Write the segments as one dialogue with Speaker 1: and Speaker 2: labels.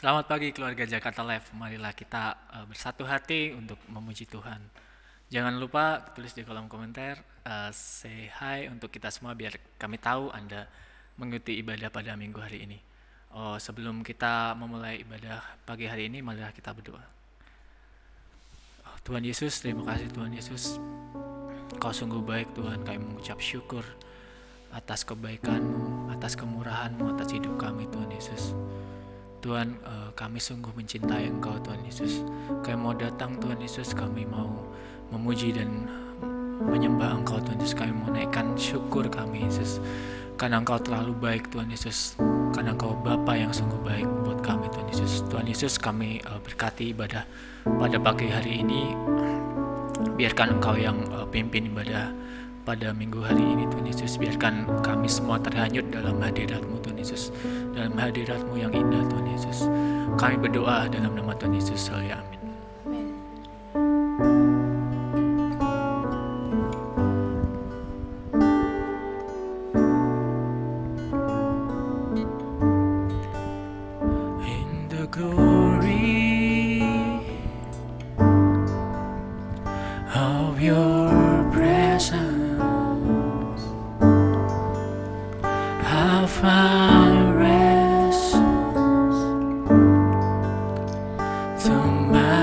Speaker 1: Selamat pagi keluarga Jakarta Live. Marilah kita bersatu hati untuk memuji Tuhan. Jangan lupa tulis di kolom komentar say hi untuk kita semua biar kami tahu Anda mengikuti ibadah pada minggu hari ini. Sebelum kita memulai ibadah pagi hari ini, marilah kita berdoa. Tuhan Yesus, terima kasih Tuhan Yesus. Kau sungguh baik Tuhan, kami mengucap syukur atas kebaikan-Mu, atas kemurahan-Mu, atas hidup kami Tuhan Yesus. Tuhan, kami sungguh mencintai Engkau Tuhan Yesus. Kami mau datang Tuhan Yesus, kami mau memuji dan menyembah Engkau Tuhan Yesus. Kami mau naikkan syukur kami Yesus, karena Engkau terlalu baik Tuhan Yesus, karena Engkau Bapa yang sungguh baik buat kami Tuhan Yesus. Tuhan Yesus, kami berkati ibadah pada pagi hari ini. Biarkan Engkau yang pimpin ibadah pada minggu hari ini Tuhan Yesus. Biarkan kami semua terhanyut dalam hadirat-Mu Tuhan Yesus, dalam hadirat-Mu yang indah Tuhan Yesus. Kami berdoa dalam nama Tuhan Yesus. Haleluya, amin. In the glory of your presence, I find rest to my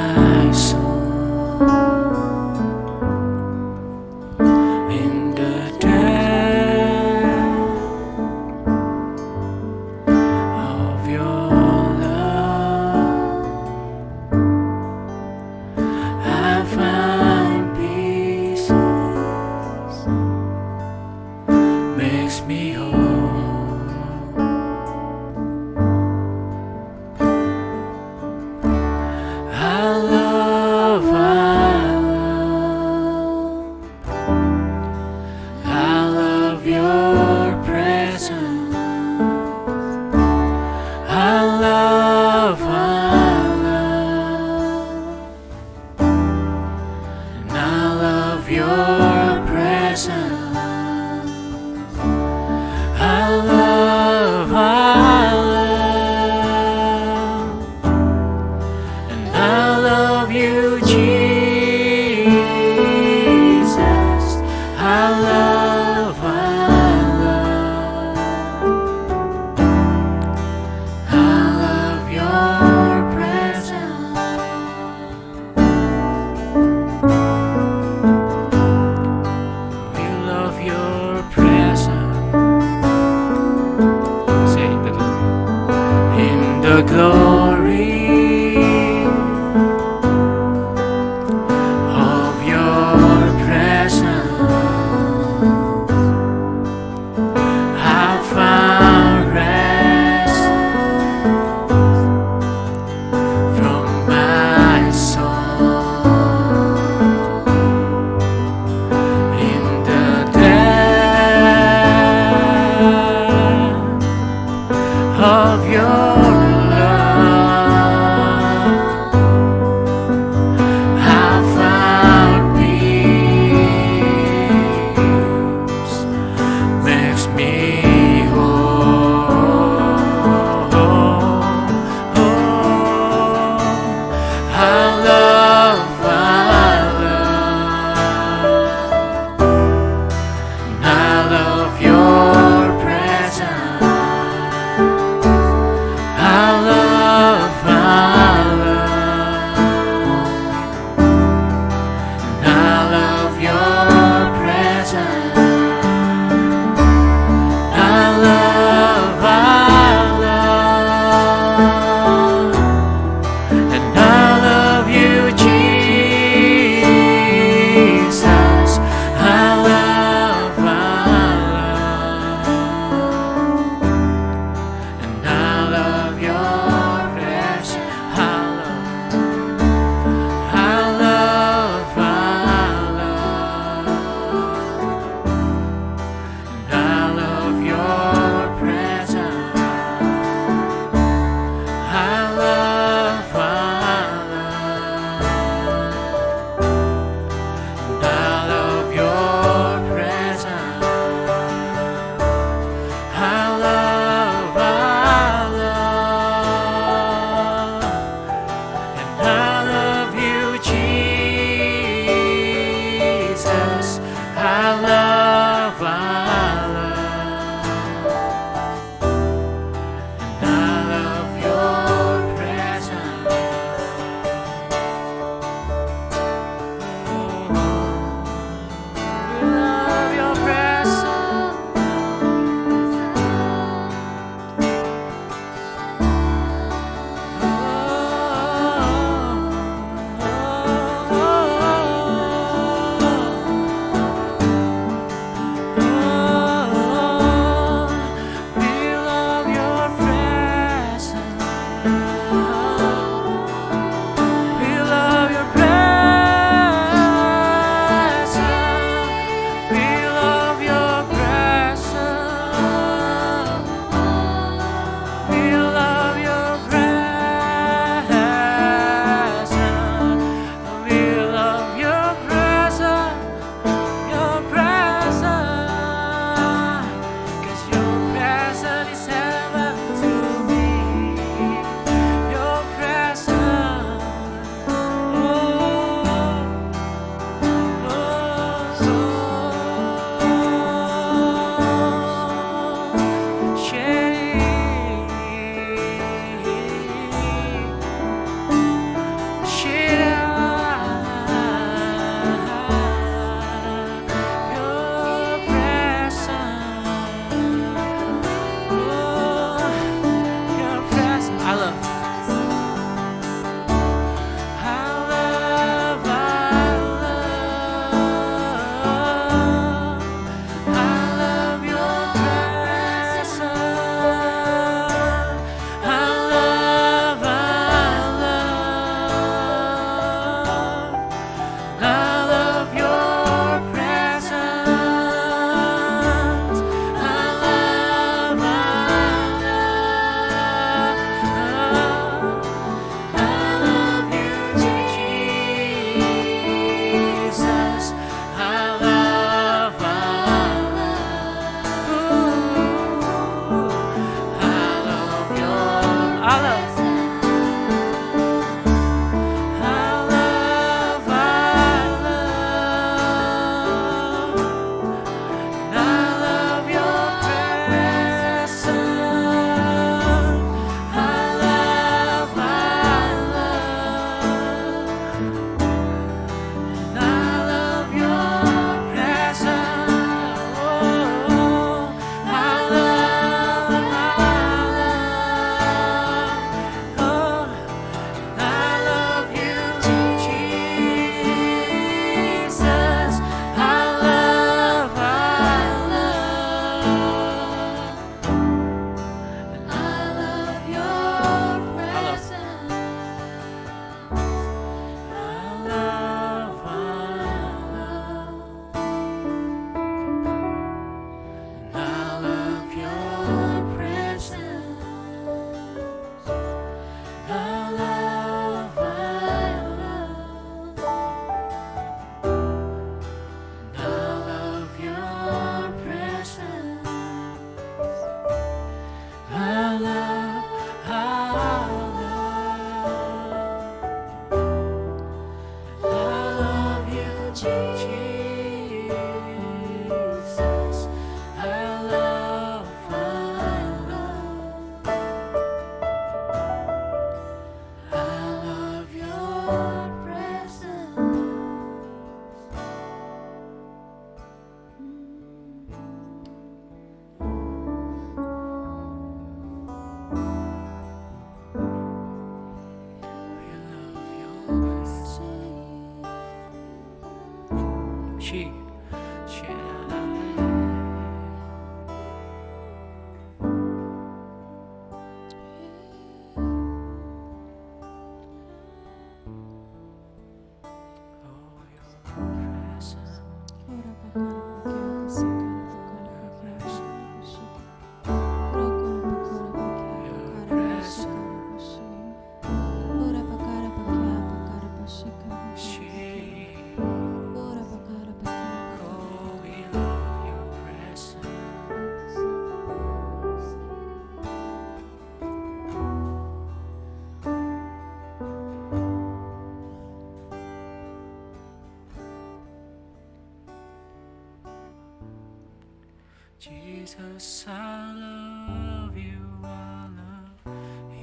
Speaker 1: Jesus, I love you, I love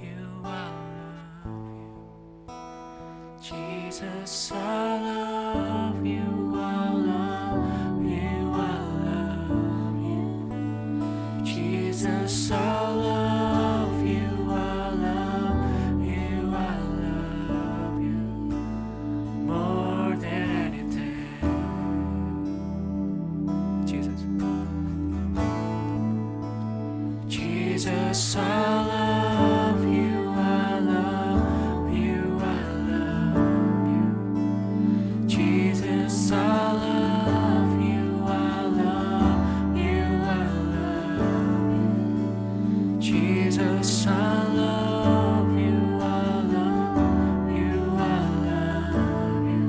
Speaker 1: you, I love you. Jesus, I love you, I love you, I love you. Jesus, I love you, I love you, I love you more than anything. Jesus. Jesus, I love you, I love you, I love you. Jesus, I love you, I love you, I love you. Jesus, I love you, I love you, I love you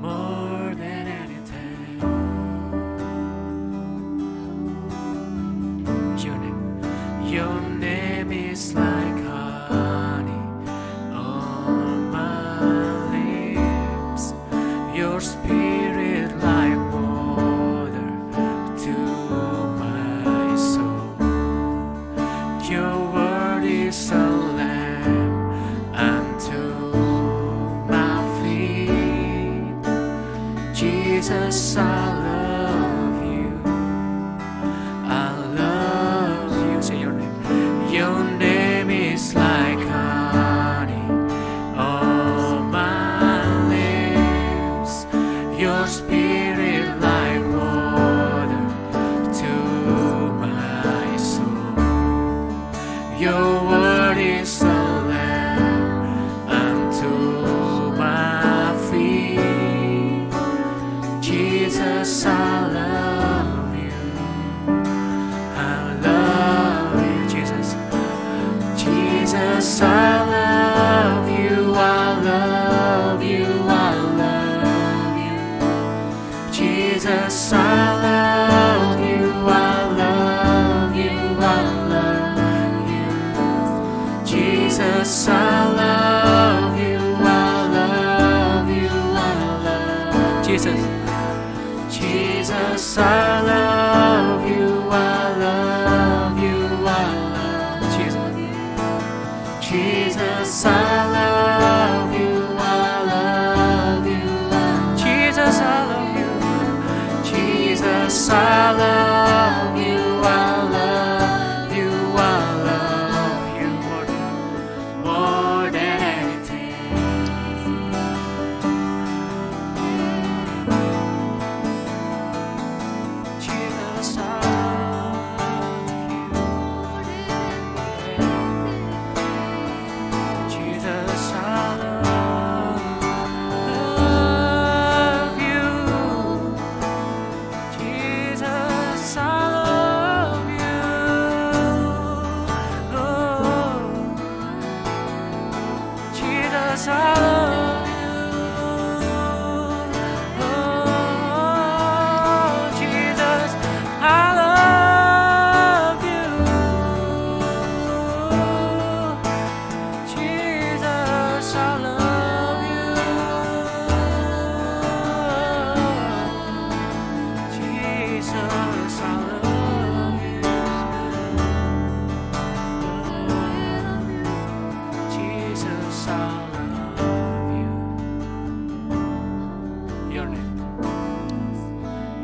Speaker 1: more than anything. Your name is like honey on my lips. Your spirit like water to my soul. Your word is a lamp unto my feet. Jesus, I love you. I love you. Say your name. Your name is like honey on my lips. Your spirit like water to my soul. Your word is a lamp unto my feet. Jesus, I love you. I love you, Jesus. Jesus, I love you, I love you, I love you. Jesus, I love you, I love you, I love you. Jesus, I love you, I love you, I love you. Jesus, Jesus, I love you, I love you, I love you. Jesus, Jesus, I love you, I love you. Jesus, I love you. Jesus, I love you, I love you, I love you more than anything. Jesus, I love you. Jesus, I love you. Jesus, I love you. Oh, Jesus, I love you. Oh, Jesus, I love you. Jesus, I love you. Jesus, I love you. Jesus, I love you. Your name.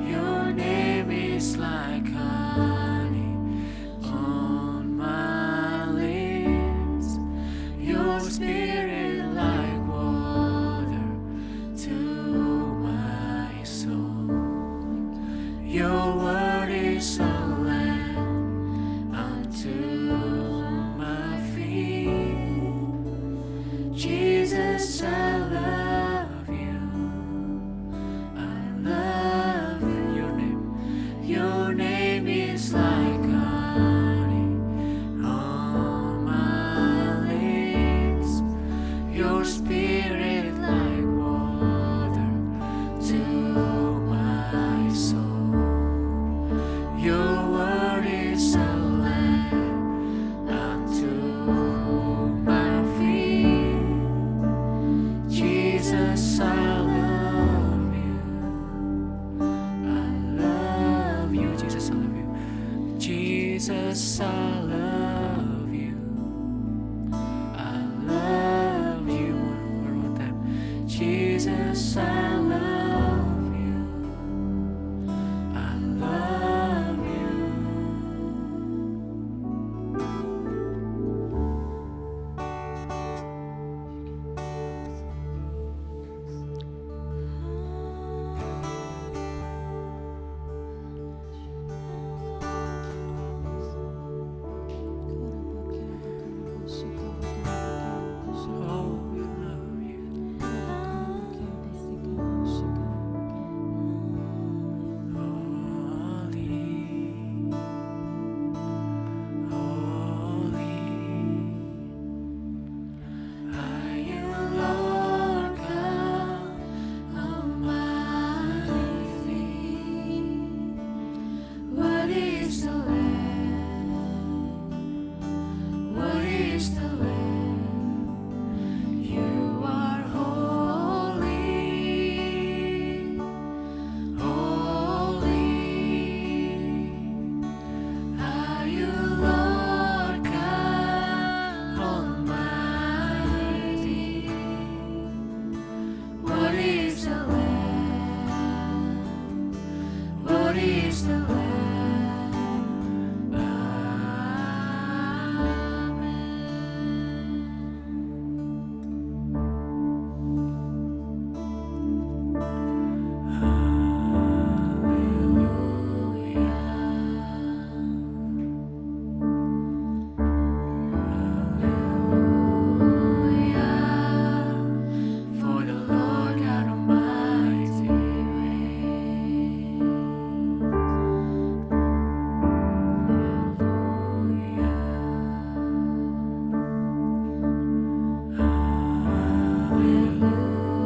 Speaker 1: Your name is like honey on my lips. Your spirit like water to my soul. Your word is a lamp unto my feet. Jesus, I love you. I love you. Your name is like honey on my lips. Your spirit like water to my soul. Jesus, I love you. I love you. One more time. Jesus, I love you. I love you. Oh, we love you. Holy, holy are you, Lord God Almighty. What is the Lamb? What is the Lamb? You are holy, holy are you, Lord God Almighty. What is the Lamb? What is the Lamb? For the Lord God Almighty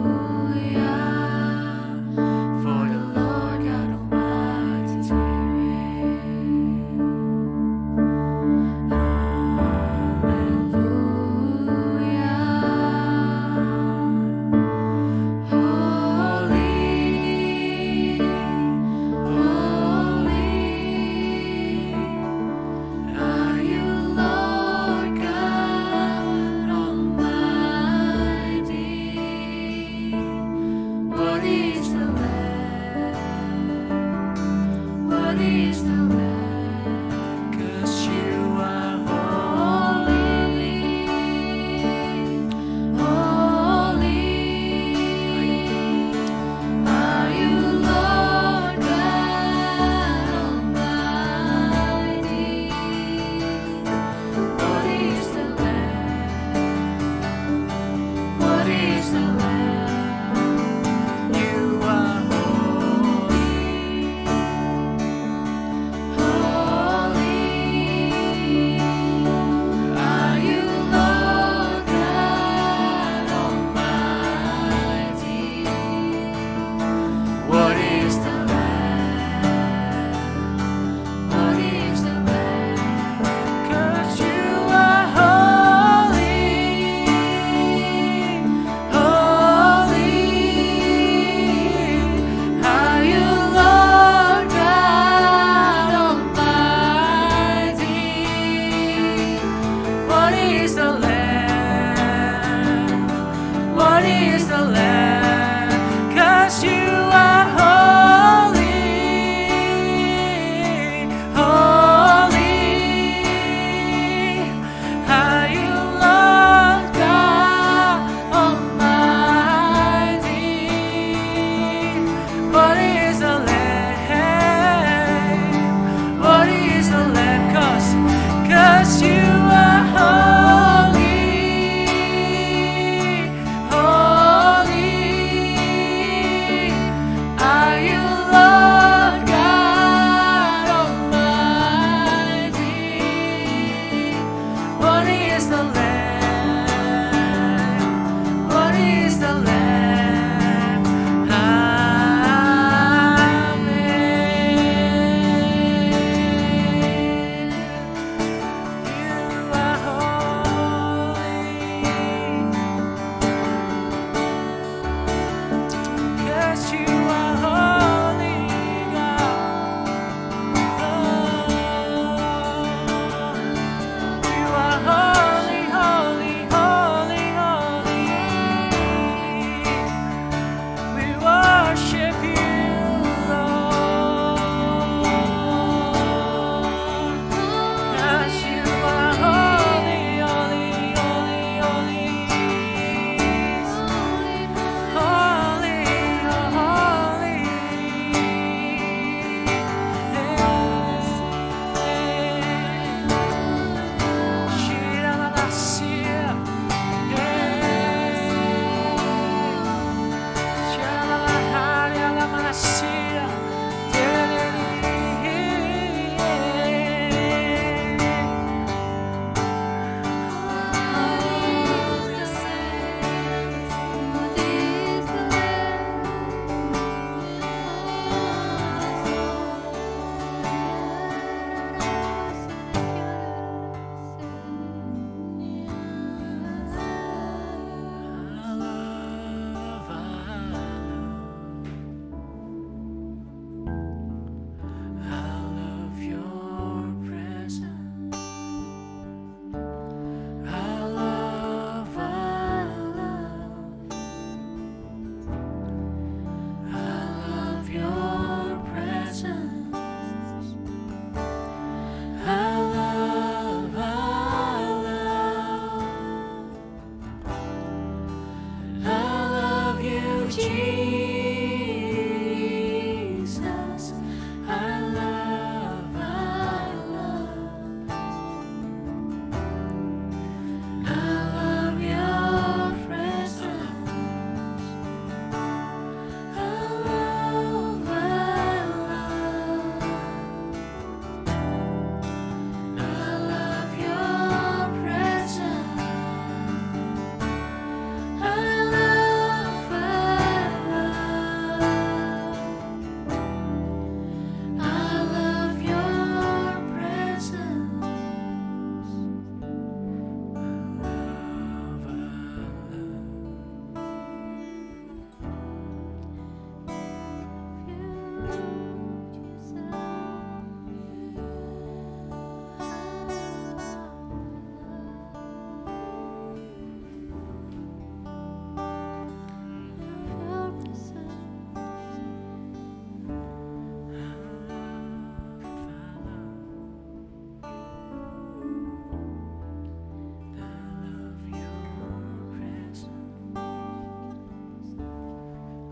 Speaker 1: Hallelujah. For the Lord God Almighty Holy, holy are you, Lord God Almighty. What is the Lamb? What is the Lamb? 'Cause you are holy, holy are you, Lord God Almighty. What is the Lamb? What is the Lamb? You are holy,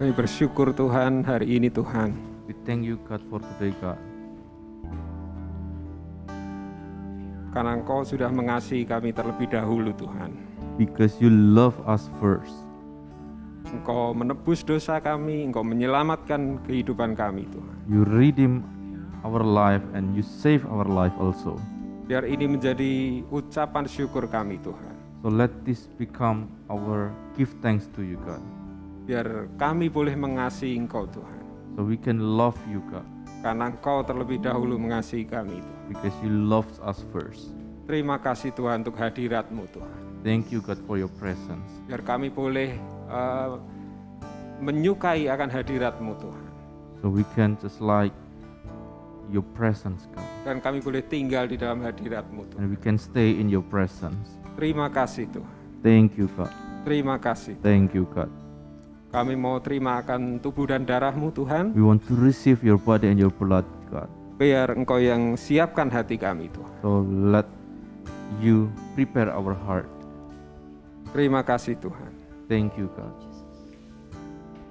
Speaker 2: Kami bersyukur Tuhan hari ini Tuhan.
Speaker 3: We thank you, God, for today, God.
Speaker 2: Karena Engkau sudah mengasihi kami terlebih dahulu Tuhan.
Speaker 3: Because you love us first.
Speaker 2: Engkau menebus dosa kami, Engkau menyelamatkan kehidupan kami Tuhan.
Speaker 3: You redeem our life and you save our life also.
Speaker 2: Biar ini menjadi ucapan syukur kami Tuhan.
Speaker 3: So let this become our give thanks to you, God.
Speaker 2: Biar kami boleh mengasihi Engkau Tuhan.
Speaker 3: So we can love you, God.
Speaker 2: Karena Engkau terlebih dahulu mengasihi kami Tuhan.
Speaker 3: Because you loved us first.
Speaker 2: Terima kasih Tuhan untuk hadirat-Mu Tuhan.
Speaker 3: Thank you, God, for your presence.
Speaker 2: Biar kami boleh menyukai akan hadirat-Mu Tuhan.
Speaker 3: So we can just like your presence, God.
Speaker 2: Dan kami boleh tinggal di dalam hadirat-Mu Tuhan.
Speaker 3: And we can stay in your presence.
Speaker 2: Terima kasih Tuhan.
Speaker 3: Thank you, God.
Speaker 2: Terima kasih.
Speaker 3: Thank you, God.
Speaker 2: Kami mau terima akan tubuh dan darah-Mu Tuhan.
Speaker 3: We want to receive your body and your blood, God.
Speaker 2: Biar Engkau yang siapkan hati kami Tuhan.
Speaker 3: So let you prepare our heart.
Speaker 2: Terima kasih Tuhan.
Speaker 3: Thank you, God.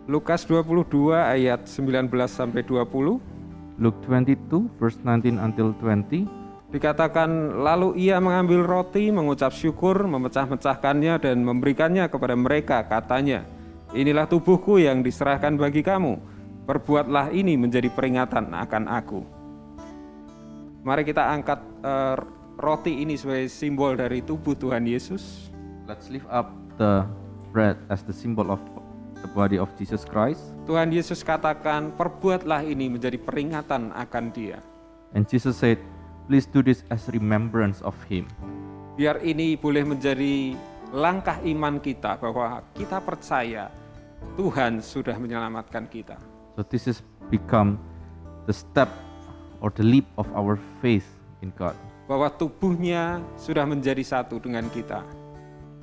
Speaker 2: Lukas 22 ayat 19 sampai 20
Speaker 3: Luke 22 verse 19 until 20.
Speaker 2: dikatakan, lalu ia mengambil roti, mengucap syukur, memecah-mecahkannya dan memberikannya kepada mereka, katanya, inilah tubuhku yang diserahkan bagi kamu, perbuatlah ini menjadi peringatan akan aku. Mari kita angkat roti ini sebagai simbol dari tubuh Tuhan Yesus.
Speaker 3: Let's lift up the bread as the symbol of the body of Jesus Christ.
Speaker 2: Tuhan Yesus katakan, perbuatlah ini menjadi peringatan akan Dia.
Speaker 3: And Jesus said, please do this as remembrance of Him.
Speaker 2: Biar ini boleh menjadi langkah iman kita bahwa kita percaya Tuhan sudah menyelamatkan kita.
Speaker 3: So this is become the step or the leap of our faith in God.
Speaker 2: Bahwa tubuhnya sudah menjadi satu dengan kita.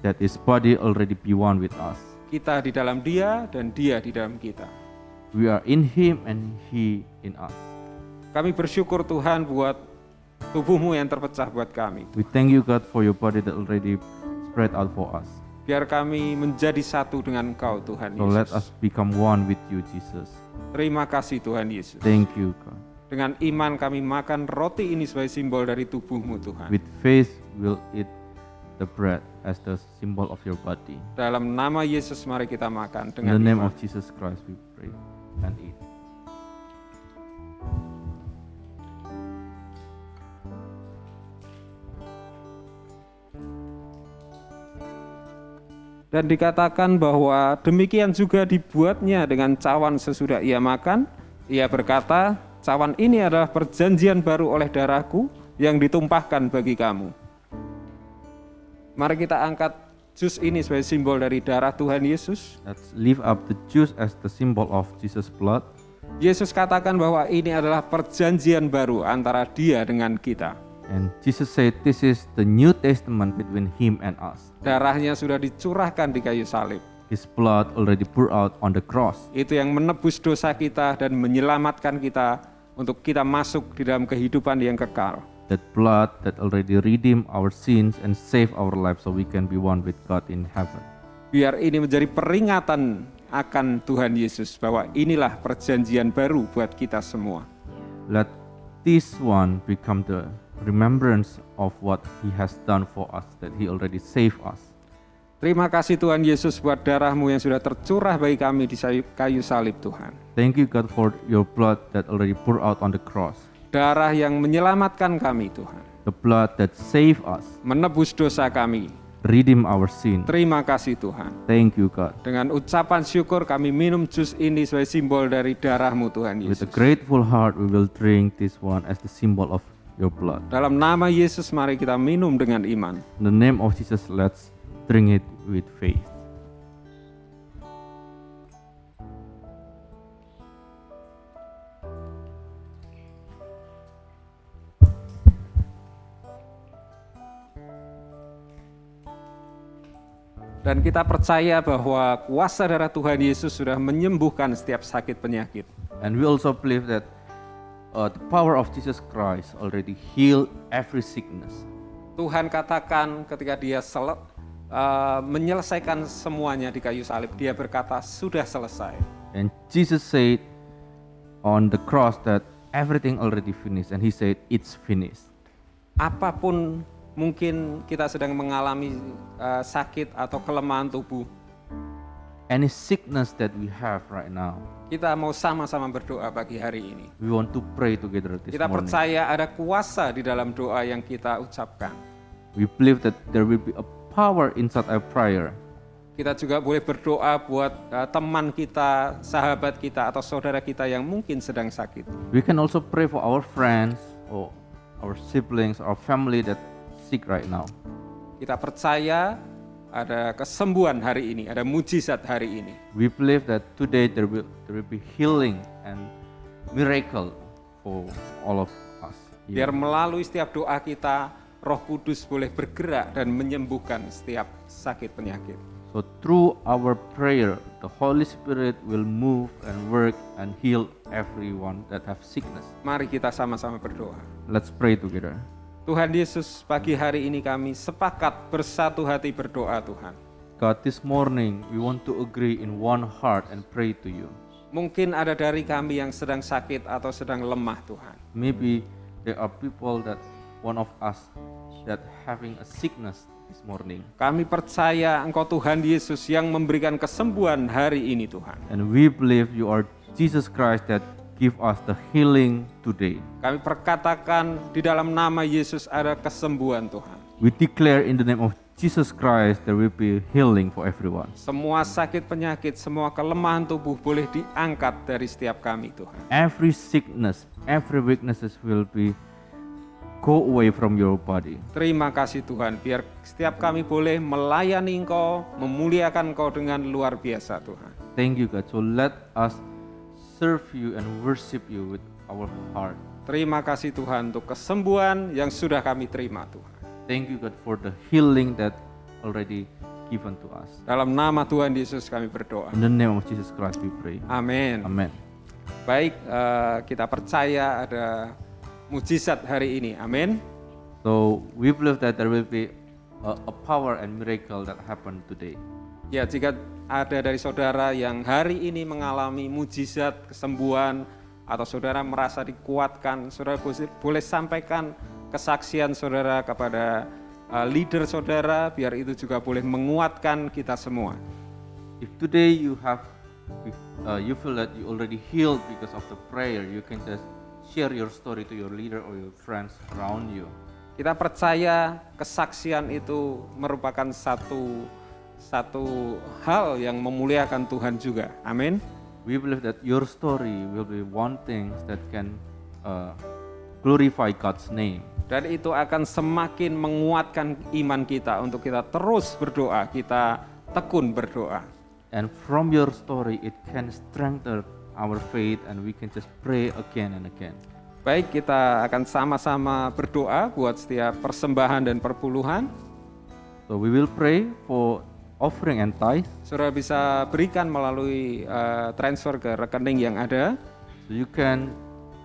Speaker 3: That His body already be one with us.
Speaker 2: Kita di dalam Dia dan Dia di dalam kita.
Speaker 3: We are in Him and He in us.
Speaker 2: Kami bersyukur Tuhan buat tubuh-Mu yang terpecah buat kami.
Speaker 3: We thank you, God, for your body that already spread out for us.
Speaker 2: Biar kami menjadi satu dengan Engkau Tuhan
Speaker 3: So let
Speaker 2: Yesus.
Speaker 3: us become one with you, Jesus.
Speaker 2: Terima kasih Tuhan Yesus.
Speaker 3: Thank you, God.
Speaker 2: Dengan iman kami makan roti ini sebagai simbol dari tubuh-Mu Tuhan.
Speaker 3: With faith, we'll eat the bread as the symbol of your body.
Speaker 2: Dalam nama Yesus mari kita makan
Speaker 3: In
Speaker 2: dengan
Speaker 3: the name
Speaker 2: iman.
Speaker 3: of Jesus Christ, we pray and eat.
Speaker 2: Dan dikatakan bahwa demikian juga dibuatnya dengan cawan sesudah ia makan. Ia berkata, cawan ini adalah perjanjian baru oleh darahku yang ditumpahkan bagi kamu. Mari kita angkat jus ini sebagai simbol dari darah Tuhan Yesus.
Speaker 3: Let's lift up the juice as the symbol of Jesus' blood.
Speaker 2: Yesus katakan bahwa ini adalah perjanjian baru antara Dia dengan kita.
Speaker 3: And Jesus said, this is the New Testament between Him and us.
Speaker 2: Darahnya sudah dicurahkan di kayu salib.
Speaker 3: His blood already poured out on the cross.
Speaker 2: Itu yang menebus dosa kita dan menyelamatkan kita untuk kita masuk di dalam kehidupan yang kekal.
Speaker 3: That blood that already redeemed our sins and saved our lives so we can be one with God in heaven.
Speaker 2: Biar ini menjadi peringatan akan Tuhan Yesus bahwa inilah perjanjian baru buat kita semua.
Speaker 3: Let this one become the remembrance of what He has done for us, that He already saved us.
Speaker 2: Terima kasih Tuhan Yesus buat darah-Mu yang sudah tercurah bagi kami di kayu salib Tuhan.
Speaker 3: Thank you, God, for your blood that already poured out on the cross.
Speaker 2: Darah yang menyelamatkan kami Tuhan.
Speaker 3: The blood that saved us,
Speaker 2: Menebus dosa kami.
Speaker 3: redeem our sin.
Speaker 2: Terima kasih Tuhan.
Speaker 3: Thank you, God.
Speaker 2: Dengan ucapan syukur kami minum jus ini sebagai simbol dari darah-Mu Tuhan
Speaker 3: With
Speaker 2: Yesus.
Speaker 3: a grateful heart, we will drink this one as the symbol of your blood.
Speaker 2: Dalam nama Yesus mari kita minum dengan iman.
Speaker 3: In the name of Jesus, let's drink it with faith.
Speaker 2: Dan kita percaya bahwa kuasa darah Tuhan Yesus sudah menyembuhkan setiap sakit penyakit.
Speaker 3: And we also believe that the power of Jesus Christ already healed every sickness.
Speaker 2: Tuhan katakan ketika Dia menyelesaikan semuanya di kayu salib, Dia berkata sudah selesai.
Speaker 3: And Jesus said on the cross that everything already finished, and he said it's finished.
Speaker 2: Apapun mungkin kita sedang mengalami sakit atau kelemahan tubuh,
Speaker 3: Any sickness that we have right now,
Speaker 2: kita mau sama-sama berdoa pagi hari ini.
Speaker 3: we want to pray together this
Speaker 2: Kita
Speaker 3: morning.
Speaker 2: percaya ada kuasa di dalam doa yang kita ucapkan.
Speaker 3: We believe that there will be a power inside our prayer.
Speaker 2: Kita juga boleh berdoa buat teman kita, sahabat kita, atau saudara kita yang mungkin sedang sakit.
Speaker 3: We can also pray for our friends or our siblings, our family that sick right now.
Speaker 2: Kita percaya ada kesembuhan hari ini, ada mujizat hari ini.
Speaker 3: We believe that today there will be healing and miracle for all of us.
Speaker 2: Biar melalui setiap doa kita, Roh Kudus boleh bergerak dan menyembuhkan setiap sakit penyakit.
Speaker 3: So through our prayer, the Holy Spirit will move and work and heal everyone that have sickness.
Speaker 2: Mari kita sama-sama berdoa.
Speaker 3: Let's pray together.
Speaker 2: Tuhan Yesus, pagi hari ini kami sepakat bersatu hati berdoa Tuhan.
Speaker 3: God, this morning we want to agree in one heart and pray to you.
Speaker 2: Mungkin ada dari kami yang sedang sakit atau sedang lemah Tuhan.
Speaker 3: Maybe there are people that one of us that having a sickness this morning.
Speaker 2: Kami percaya Engkau Tuhan Yesus yang memberikan kesembuhan hari ini Tuhan.
Speaker 3: And we believe you are Jesus Christ that give us the healing today.
Speaker 2: Kami perkatakan di dalam nama Yesus ada kesembuhan Tuhan.
Speaker 3: We declare in the name of Jesus Christ there will be healing for everyone.
Speaker 2: Semua sakit penyakit, semua kelemahan tubuh boleh diangkat dari setiap kami Tuhan.
Speaker 3: Every sickness, every weaknesses will be go away from your body.
Speaker 2: Terima kasih Tuhan, biar setiap kami boleh melayani Engkau, memuliakan Engkau dengan luar biasa Tuhan.
Speaker 3: Thank you God. So let us serve you and worship you with our heart.
Speaker 2: Terima kasih Tuhan untuk kesembuhan yang sudah kami terima Tuhan.
Speaker 3: Thank you God for the healing that already given to us.
Speaker 2: Dalam nama Tuhan Yesus kami berdoa.
Speaker 3: In the name of Jesus Christ we pray.
Speaker 2: Amin.
Speaker 3: Amen.
Speaker 2: Baik, kita percaya ada mujizat hari ini. Amin.
Speaker 3: So we believe that there will be a power and miracle that happen today.
Speaker 2: Ya, jika ada dari saudara yang hari ini mengalami mujizat kesembuhan atau saudara merasa dikuatkan, saudara boleh sampaikan kesaksian saudara kepada leader saudara, biar itu juga boleh menguatkan kita semua.
Speaker 3: If today you feel that you already healed because of the prayer, you can just share your story to your leader or your friends around you.
Speaker 2: Kita percaya kesaksian itu merupakan satu hal yang memuliakan Tuhan juga. Amin.
Speaker 3: We believe that your story will be one thing that can glorify God's name.
Speaker 2: Dan itu akan semakin menguatkan iman kita untuk kita terus berdoa, kita tekun berdoa.
Speaker 3: And from your story, it can strengthen our faith and we can just pray again and again.
Speaker 2: Baik, kita akan sama-sama berdoa buat setiap persembahan dan perpuluhan.
Speaker 3: So we will pray for offering and tithe.
Speaker 2: Saudara bisa berikan melalui transfer ke rekening yang ada.
Speaker 3: So you can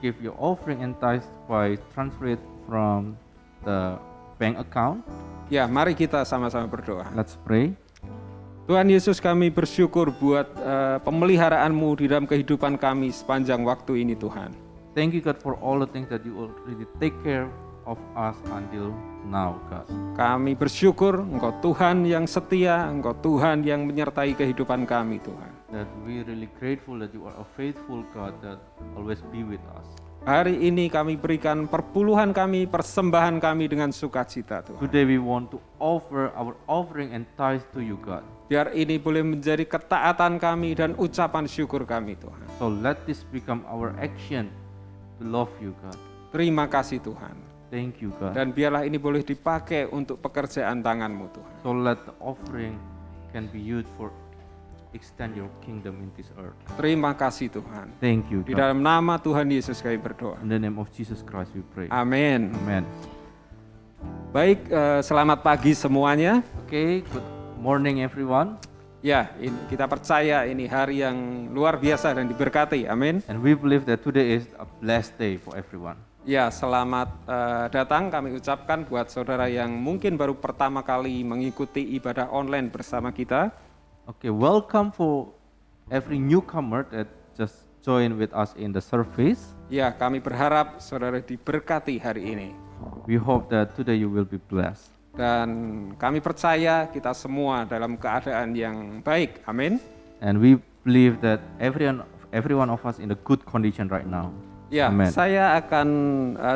Speaker 3: give your offering and tithe by transfer it from the bank account.
Speaker 2: Ya, mari kita sama-sama berdoa.
Speaker 3: Let's pray.
Speaker 2: Tuhan Yesus, kami bersyukur buat pemeliharaanmu di dalam kehidupan kami sepanjang waktu ini Tuhan.
Speaker 3: Thank you God for all the things that you already take care of us until now God.
Speaker 2: Kami bersyukur Engkau Tuhan yang setia, Engkau Tuhan yang menyertai kehidupan kami Tuhan.
Speaker 3: That we really grateful that you are a faithful God that always be with us.
Speaker 2: Hari ini kami berikan perpuluhan kami, persembahan kami dengan sukacita Tuhan.
Speaker 3: Today we want to offer our offering and tithe to you God.
Speaker 2: Biar ini boleh menjadi ketaatan kami dan ucapan syukur kami Tuhan.
Speaker 3: So let this become our action to love you God.
Speaker 2: Terima kasih Tuhan.
Speaker 3: Thank you God.
Speaker 2: Dan biarlah ini boleh dipakai untuk pekerjaan tangan-Mu Tuhan.
Speaker 3: So let the offering can be used for extend your kingdom in this earth.
Speaker 2: Terima kasih Tuhan.
Speaker 3: Thank you
Speaker 2: Di
Speaker 3: God.
Speaker 2: dalam nama Tuhan Yesus kami berdoa.
Speaker 3: In the name of Jesus Christ we pray.
Speaker 2: Amin.
Speaker 3: Amen.
Speaker 2: Baik, selamat pagi semuanya.
Speaker 3: Okay, good morning everyone.
Speaker 2: Ya, kita percaya ini hari yang luar biasa dan diberkati. Amin.
Speaker 3: And we believe that today is a blessed day for everyone.
Speaker 2: Ya, selamat datang kami ucapkan buat saudara yang mungkin baru pertama kali mengikuti ibadah online bersama kita.
Speaker 3: Okay, welcome for every newcomer that just join with us in the service.
Speaker 2: Ya, kami berharap saudara diberkati hari ini.
Speaker 3: We hope that today you will be blessed.
Speaker 2: Dan kami percaya kita semua dalam keadaan yang baik. Amin.
Speaker 3: And we believe that every one of us in a good condition right now.
Speaker 2: Ya,
Speaker 3: Amen.
Speaker 2: saya akan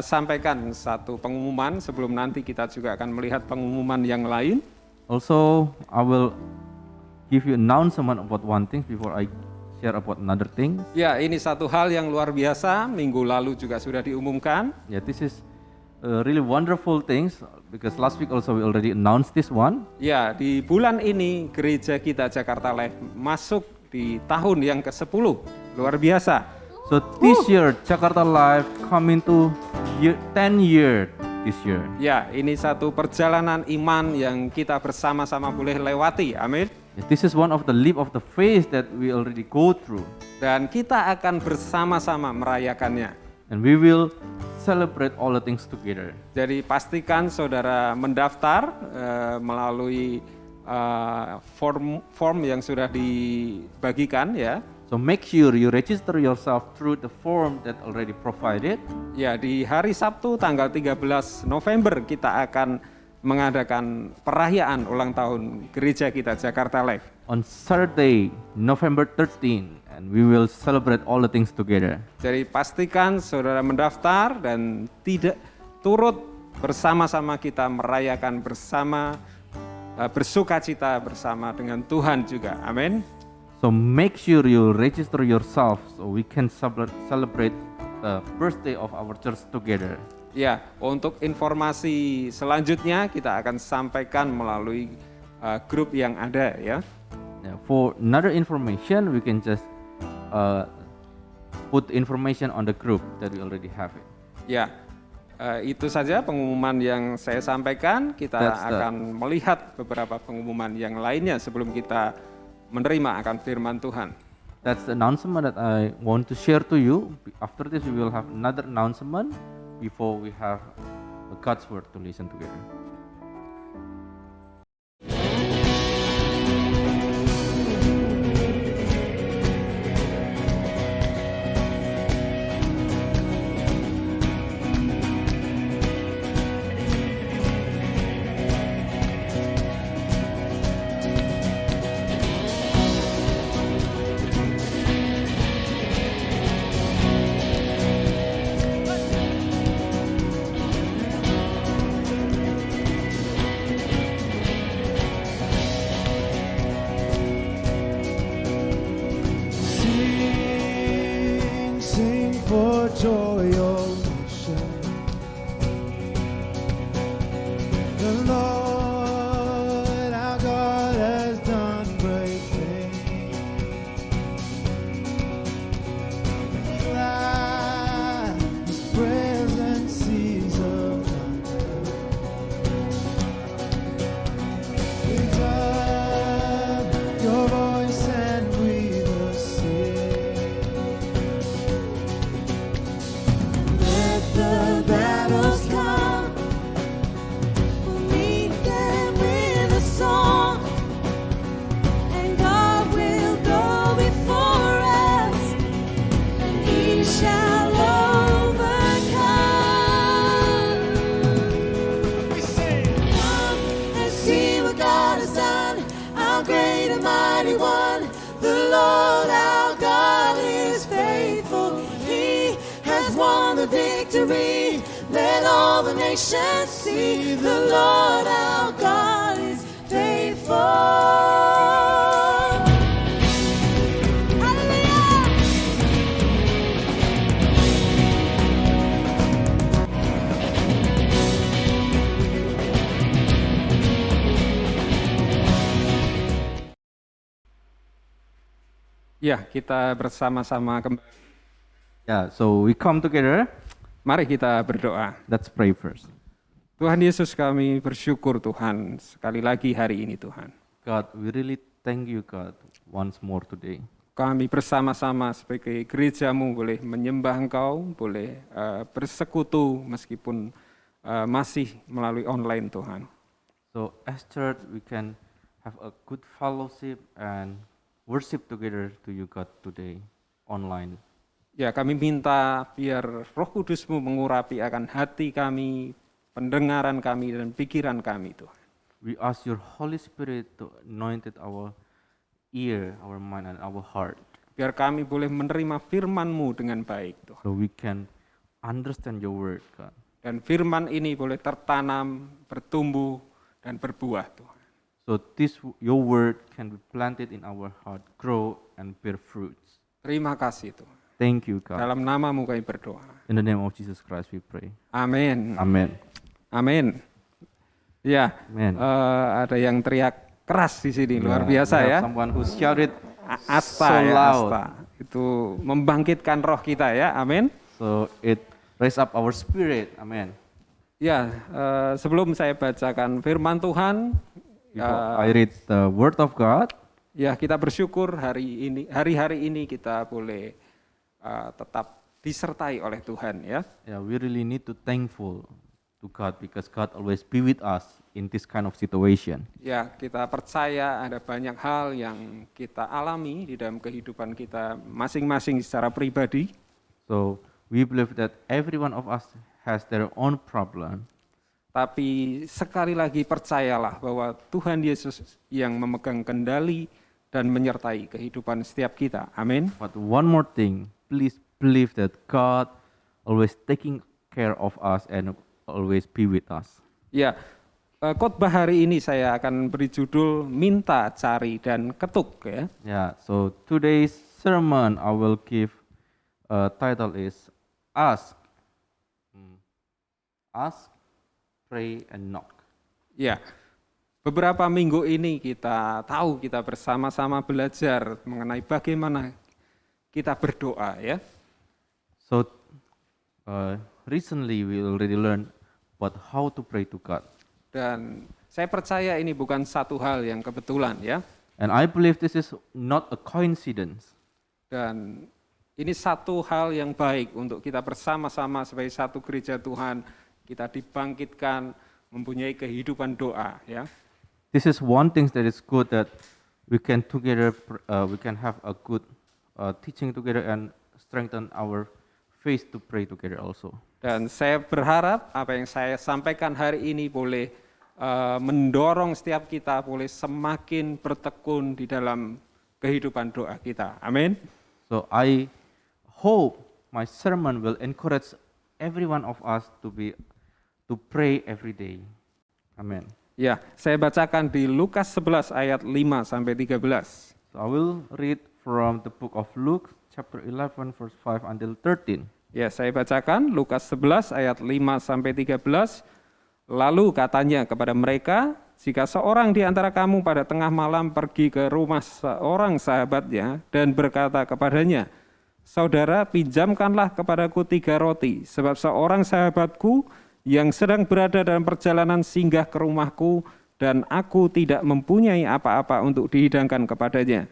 Speaker 2: sampaikan satu pengumuman sebelum nanti kita juga akan melihat pengumuman yang lain.
Speaker 3: Also, I will give you announcement about one thing before I share about another thing.
Speaker 2: Ya, ini satu hal yang luar biasa, minggu lalu juga sudah diumumkan.
Speaker 3: Yeah, this is really wonderful things because last week also we already announced this one.
Speaker 2: Ya, di bulan ini gereja kita Jakarta Live masuk di tahun yang ke-10. Luar biasa.
Speaker 3: So this year Jakarta Live coming to 10 year this year.
Speaker 2: Ya, ini satu perjalanan iman yang kita bersama-sama boleh lewati. Amin.
Speaker 3: This is one of the leap of the faith that we already go through,
Speaker 2: Dan kita akan bersama-sama merayakannya.
Speaker 3: and we will celebrate all the things together.
Speaker 2: Jadi pastikan saudara mendaftar melalui form yang sudah dibagikan ya.
Speaker 3: So make sure you register yourself through the form that already provided.
Speaker 2: Ya, di hari Sabtu tanggal 13 November kita akan mengadakan perayaan ulang tahun gereja kita Jakarta Live.
Speaker 3: On Saturday, November 13, and we will celebrate all the things together.
Speaker 2: Jadi pastikan saudara mendaftar dan tidak turut bersama-sama kita merayakan bersama, bersukacita bersama dengan Tuhan juga. Amin.
Speaker 3: So make sure you register yourself so we can celebrate the birthday of our church together.
Speaker 2: Ya, untuk informasi selanjutnya kita akan sampaikan melalui grup yang ada ya.
Speaker 3: Yeah, for another information, we can just put information on the group that we already have it.
Speaker 2: Ya, itu saja pengumuman yang saya sampaikan. Kita akan melihat beberapa pengumuman yang lainnya sebelum kita menerima akan firman Tuhan.
Speaker 3: That's the announcement that I want to share to you. After this, we will have another announcement before we have God's word to listen together.
Speaker 4: Sing for joy, O nation. The Lord our God has done great things. Glad His presence is among us. Lift up your voice and we will sing.
Speaker 5: Let the battles come, we'll meet them with a song, and God will go before us, and He shall overcome.
Speaker 4: We sing.
Speaker 5: Come and see what God has done, our great and mighty one. The Lord our God is faithful. He has won the victory. Let all the nations see the Lord our God is faithful. Hallelujah!
Speaker 2: Ya, kita bersama-sama kembali.
Speaker 3: Yeah, so we come together.
Speaker 2: Mari kita berdoa.
Speaker 3: Let's pray first.
Speaker 2: Tuhan Yesus, kami bersyukur Tuhan sekali lagi hari ini Tuhan.
Speaker 3: God, we really thank you, God, once more today.
Speaker 2: Kami bersama-sama sebagai gerejamu boleh menyembah Engkau, boleh bersekutu meskipun masih melalui online Tuhan.
Speaker 3: So as church, we can have a good fellowship and worship together to you, God, today online.
Speaker 2: Ya, kami minta biar Roh Kudus-Mu mengurapi akan hati kami, pendengaran kami, dan pikiran kami, Tuhan.
Speaker 3: We ask your Holy Spirit to anoint our ear, our mind, and our heart,
Speaker 2: Biar kami boleh menerima firman-Mu dengan baik, Tuhan.
Speaker 3: so we can understand your word, God.
Speaker 2: Dan firman ini boleh tertanam, bertumbuh, dan berbuah, Tuhan.
Speaker 3: So your word can be planted in our heart, grow and bear fruits.
Speaker 2: Terima kasih, Tuhan.
Speaker 3: Thank you, God.
Speaker 2: Dalam nama-Mu kami berdoa.
Speaker 3: In the name of Jesus Christ we pray.
Speaker 2: Amin.
Speaker 3: Amen.
Speaker 2: Amin. Ya,
Speaker 3: Amen.
Speaker 2: ada yang teriak keras di sini, luar
Speaker 3: Yeah,
Speaker 2: biasa
Speaker 3: we have
Speaker 2: ya.
Speaker 3: Someone who shouted
Speaker 2: Asta
Speaker 3: so
Speaker 2: ya,
Speaker 3: loud.
Speaker 2: asta. Itu membangkitkan roh kita ya, amin.
Speaker 3: So it raised up our spirit. Amen.
Speaker 2: Ya, sebelum saya bacakan firman Tuhan,
Speaker 3: Before I read the word of God,
Speaker 2: ya kita bersyukur hari-hari ini kita boleh tetap disertai oleh Tuhan ya.
Speaker 3: yeah, we really need to thankful to God because God always be with us in this kind of situation.
Speaker 2: Ya, kita percaya ada banyak hal yang kita alami di dalam kehidupan kita masing-masing secara pribadi.
Speaker 3: So we believe that every one of us has their own problem.
Speaker 2: Tapi sekali lagi percayalah bahwa Tuhan Yesus yang memegang kendali dan menyertai kehidupan setiap kita. Amin.
Speaker 3: But one more thing, please believe that God always taking care of us and always be with us.
Speaker 2: Ya, khotbah hari ini saya akan beri judul Minta, Cari, dan Ketuk ya.
Speaker 3: Yeah, so today's sermon I will give title is Ask, Ask, Pray, and Knock.
Speaker 2: Ya, beberapa minggu ini kita tahu kita bersama-sama belajar mengenai bagaimana kita berdoa ya.
Speaker 3: So recently we already learned about how to pray to God.
Speaker 2: Dan saya percaya ini bukan satu hal yang kebetulan ya.
Speaker 3: And I believe this is not a coincidence.
Speaker 2: Dan ini satu hal yang baik untuk kita bersama-sama sebagai satu gereja Tuhan, kita dibangkitkan mempunyai kehidupan doa ya.
Speaker 3: This is one thing that is good that we can together we can have a good teaching together and strengthen our faith to pray together also.
Speaker 2: Dan saya berharap apa yang saya sampaikan hari ini boleh mendorong setiap kita boleh semakin bertekun di dalam kehidupan doa kita. Amin.
Speaker 3: So I hope my sermon will encourage every one of us to pray every day. Amen.
Speaker 2: Ya, saya bacakan di Lukas 11 ayat 5 sampai 13.
Speaker 3: So I will read from the book of Luke chapter 11 verse 5 until 13.
Speaker 2: Ya, saya bacakan Lukas 11 ayat 5 sampai 13. Lalu katanya kepada mereka, jika seorang di antara kamu pada tengah malam pergi ke rumah seorang sahabatnya dan berkata kepadanya, saudara, pinjamkanlah kepadaku 3 roti, sebab seorang sahabatku yang sedang berada dalam perjalanan singgah ke rumahku dan aku tidak mempunyai apa-apa untuk dihidangkan kepadanya.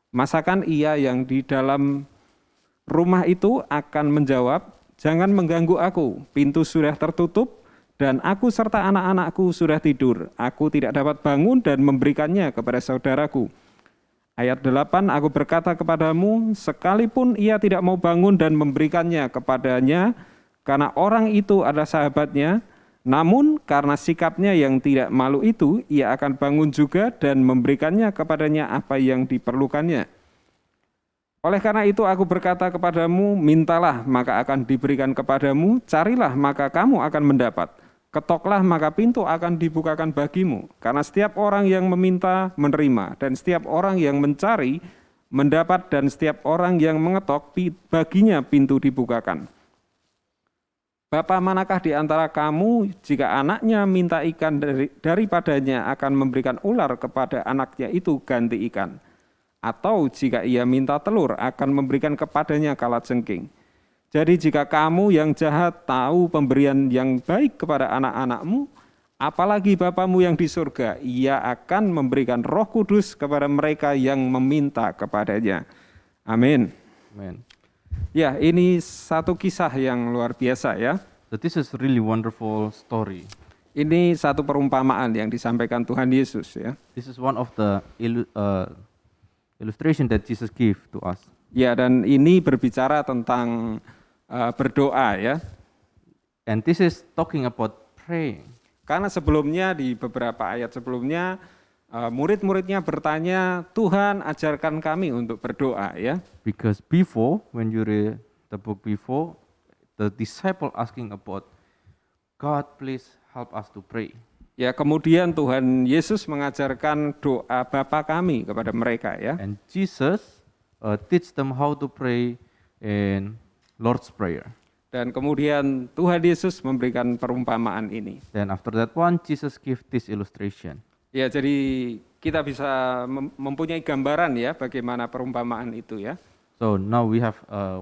Speaker 2: Masakan ia yang di dalam rumah itu akan menjawab, jangan mengganggu aku, pintu sudah tertutup dan aku serta anak-anakku sudah tidur. Aku tidak dapat bangun dan memberikannya kepada saudaraku. Ayat 8, aku berkata kepadamu, sekalipun ia tidak mau bangun dan memberikannya kepadanya, karena orang itu adalah sahabatnya, namun karena sikapnya yang tidak malu itu, ia akan bangun juga dan memberikannya kepadanya apa yang diperlukannya. Oleh karena itu aku berkata kepadamu, mintalah maka akan diberikan kepadamu, carilah maka kamu akan mendapat, ketoklah maka pintu akan dibukakan bagimu. Karena setiap orang yang meminta menerima, dan setiap orang yang mencari mendapat, dan setiap orang yang mengetok baginya pintu dibukakan. Bapa manakah di antara kamu jika anaknya minta ikan daripadanya akan memberikan ular kepada anaknya itu ganti ikan? Atau jika ia minta telur akan memberikan kepadanya kalajengking? Jadi jika kamu yang jahat tahu pemberian yang baik kepada anak-anakmu, apalagi Bapamu yang di surga, ia akan memberikan Roh Kudus kepada mereka yang meminta kepadanya. Amin.
Speaker 3: Amen.
Speaker 2: Ya, ini satu kisah yang luar biasa ya.
Speaker 3: So this is really wonderful story.
Speaker 2: Ini satu perumpamaan yang disampaikan Tuhan Yesus ya.
Speaker 3: This is one of the illustration that Jesus gave to us.
Speaker 2: Ya, dan ini berbicara tentang berdoa ya.
Speaker 3: And this is talking about praying.
Speaker 2: Karena sebelumnya di beberapa ayat sebelumnya murid-muridnya bertanya, Tuhan ajarkan kami untuk berdoa ya.
Speaker 3: Because before, when you read the book before, the disciple asking about, God please help us to pray.
Speaker 2: Ya, kemudian Tuhan Yesus mengajarkan doa Bapa kami kepada mereka ya.
Speaker 3: And Jesus teach them how to pray in Lord's Prayer.
Speaker 2: Dan kemudian Tuhan Yesus memberikan perumpamaan ini.
Speaker 3: Then after that one, Jesus give this illustration.
Speaker 2: Ya, jadi kita bisa mempunyai gambaran ya bagaimana perumpamaan itu ya.
Speaker 3: So now we have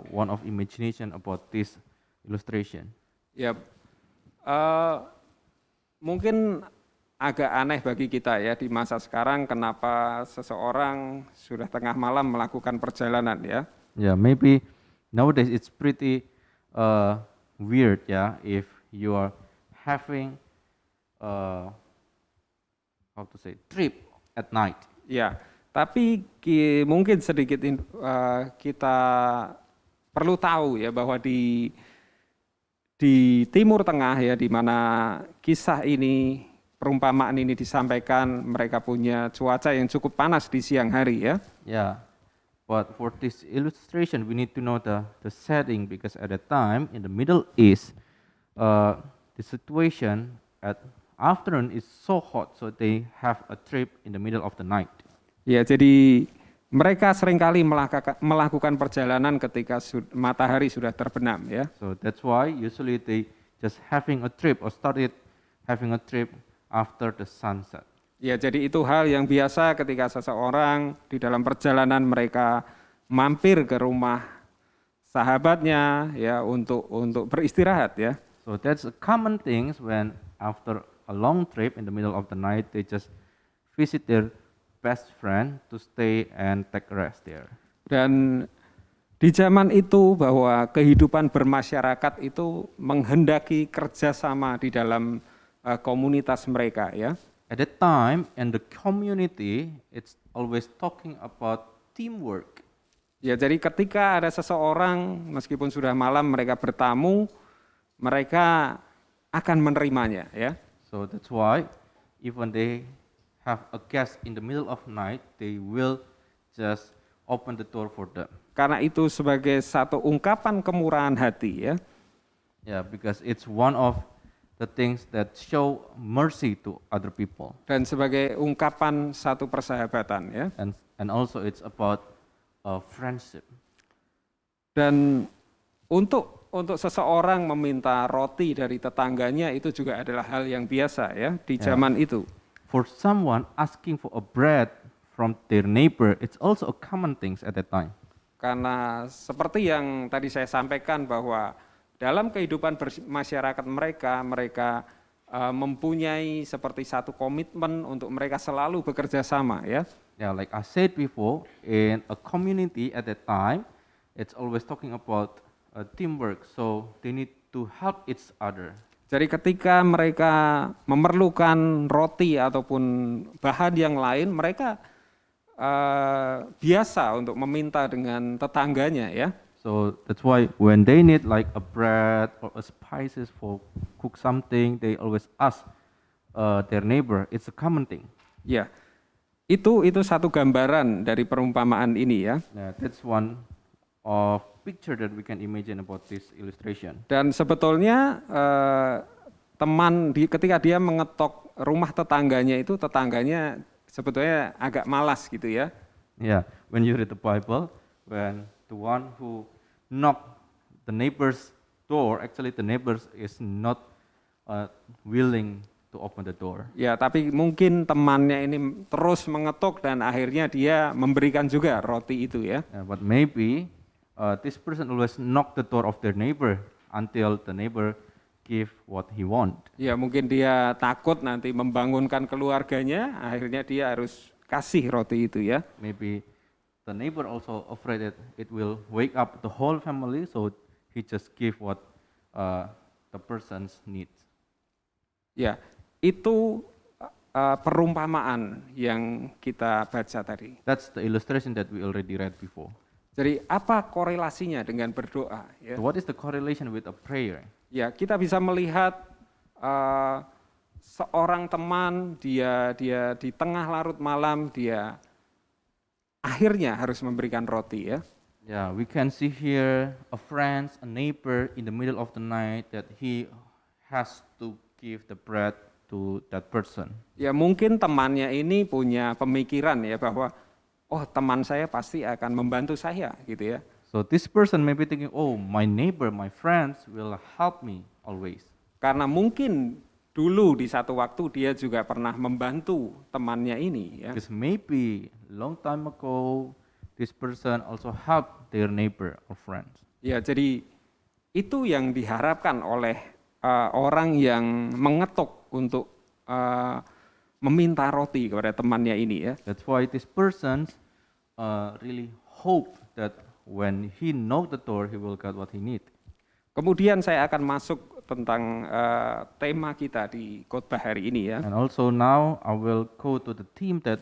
Speaker 3: one of imagination about this illustration.
Speaker 2: Ya, mungkin agak aneh bagi kita ya di masa sekarang kenapa seseorang sudah tengah malam melakukan perjalanan ya.
Speaker 3: Yeah, maybe nowadays it's pretty weird, yeah, if you are having how to say trip at night.
Speaker 2: Ya, tapi mungkin sedikit kita perlu tahu ya bahwa di Timur Tengah ya, di mana kisah ini, perumpamaan ini disampaikan, mereka punya cuaca yang cukup panas di siang hari ya.
Speaker 3: Yeah, but for this illustration, we need to know the setting, because at that time in the Middle East, the situation at afternoon is so hot, so they have a trip in the middle of the night.
Speaker 2: Ya, jadi mereka seringkali melakukan perjalanan ketika matahari sudah terbenam ya.
Speaker 3: So that's why usually they just having a trip or started having a trip after the sunset.
Speaker 2: Ya, jadi itu hal yang biasa ketika seseorang di dalam perjalanan mereka mampir ke rumah sahabatnya ya untuk beristirahat ya.
Speaker 3: So that's a common things when after a long trip in the middle of the night they just visit their best friend to stay and take rest there.
Speaker 2: Dan di zaman itu bahwa kehidupan bermasyarakat itu menghendaki kerjasama di dalam komunitas mereka ya.
Speaker 3: At that time in the community, it's always talking about teamwork.
Speaker 2: Ya, jadi ketika ada seseorang meskipun sudah malam mereka bertamu, mereka akan menerimanya ya.
Speaker 3: So that's why even they have a guest in the middle of night, they will just open the door for them.
Speaker 2: Karena itu sebagai satu ungkapan kemurahan hati ya.
Speaker 3: Yeah, because it's one of the things that show mercy to other people.
Speaker 2: Dan sebagai ungkapan satu persahabatan ya.
Speaker 3: And also it's about friendship.
Speaker 2: Dan untuk seseorang meminta roti dari tetangganya itu juga adalah hal yang biasa ya di zaman itu.
Speaker 3: For someone asking for a bread from their neighbor, it's also a common thing at that time.
Speaker 2: Karena seperti yang tadi saya sampaikan bahwa dalam kehidupan masyarakat mereka mempunyai seperti satu komitmen untuk mereka selalu bekerja sama ya.
Speaker 3: Yeah, like I said before, in a community at that time, it's always talking about teamwork, so they need to help each other.
Speaker 2: Jadi ketika mereka memerlukan roti ataupun bahan yang lain, mereka biasa untuk meminta dengan tetangganya ya.
Speaker 3: So that's why when they need like a bread or a spices for cook something, they always ask their neighbor. It's a common thing.
Speaker 2: Ya, itu satu gambaran dari perumpamaan ini ya.
Speaker 3: Yeah, that's one of picture that we can imagine about this illustration.
Speaker 2: Dan sebetulnya ketika dia mengetok rumah tetangganya itu, tetangganya sebetulnya agak malas gitu ya.
Speaker 3: Yeah, when you read the Bible, when the one who knock the neighbor's door, actually the neighbors is not willing to open the door.
Speaker 2: Ya, tapi mungkin temannya ini terus mengetuk dan akhirnya dia memberikan juga roti itu ya.
Speaker 3: But maybe this person always knock the door of their neighbor until the neighbor give what he want.
Speaker 2: Ya, mungkin dia takut nanti membangunkan keluarganya, akhirnya dia harus kasih roti itu ya.
Speaker 3: Maybe the neighbor also afraid that it will wake up the whole family, so he just give what the person's needs.
Speaker 2: Ya, itu perumpamaan yang kita baca tadi.
Speaker 3: That's the illustration that we already read before.
Speaker 2: Jadi apa korelasinya dengan berdoa? Ya,
Speaker 3: So what is the correlation with a prayer?
Speaker 2: ya kita bisa melihat seorang teman dia di tengah larut malam dia akhirnya harus memberikan roti ya.
Speaker 3: Yeah, we can see here a friend, a neighbor in the middle of the night that he has to give the bread to that person.
Speaker 2: Ya mungkin temannya ini punya pemikiran ya bahwa oh teman saya pasti akan membantu saya gitu ya.
Speaker 3: So this person may be thinking, oh, my neighbor, my friends will help me always.
Speaker 2: Karena mungkin dulu di satu waktu dia juga pernah membantu temannya ini ya.
Speaker 3: Because maybe long time ago, this person also helped their neighbor or friends.
Speaker 2: Ya jadi itu yang diharapkan oleh orang yang mengetuk untuk meminta roti kepada temannya ini ya.
Speaker 3: That's why this person really hope that when he knock the door, he will get what he need.
Speaker 2: Kemudian saya akan masuk tentang tema kita di khotbah hari ini ya.
Speaker 3: And also now I will go to the theme that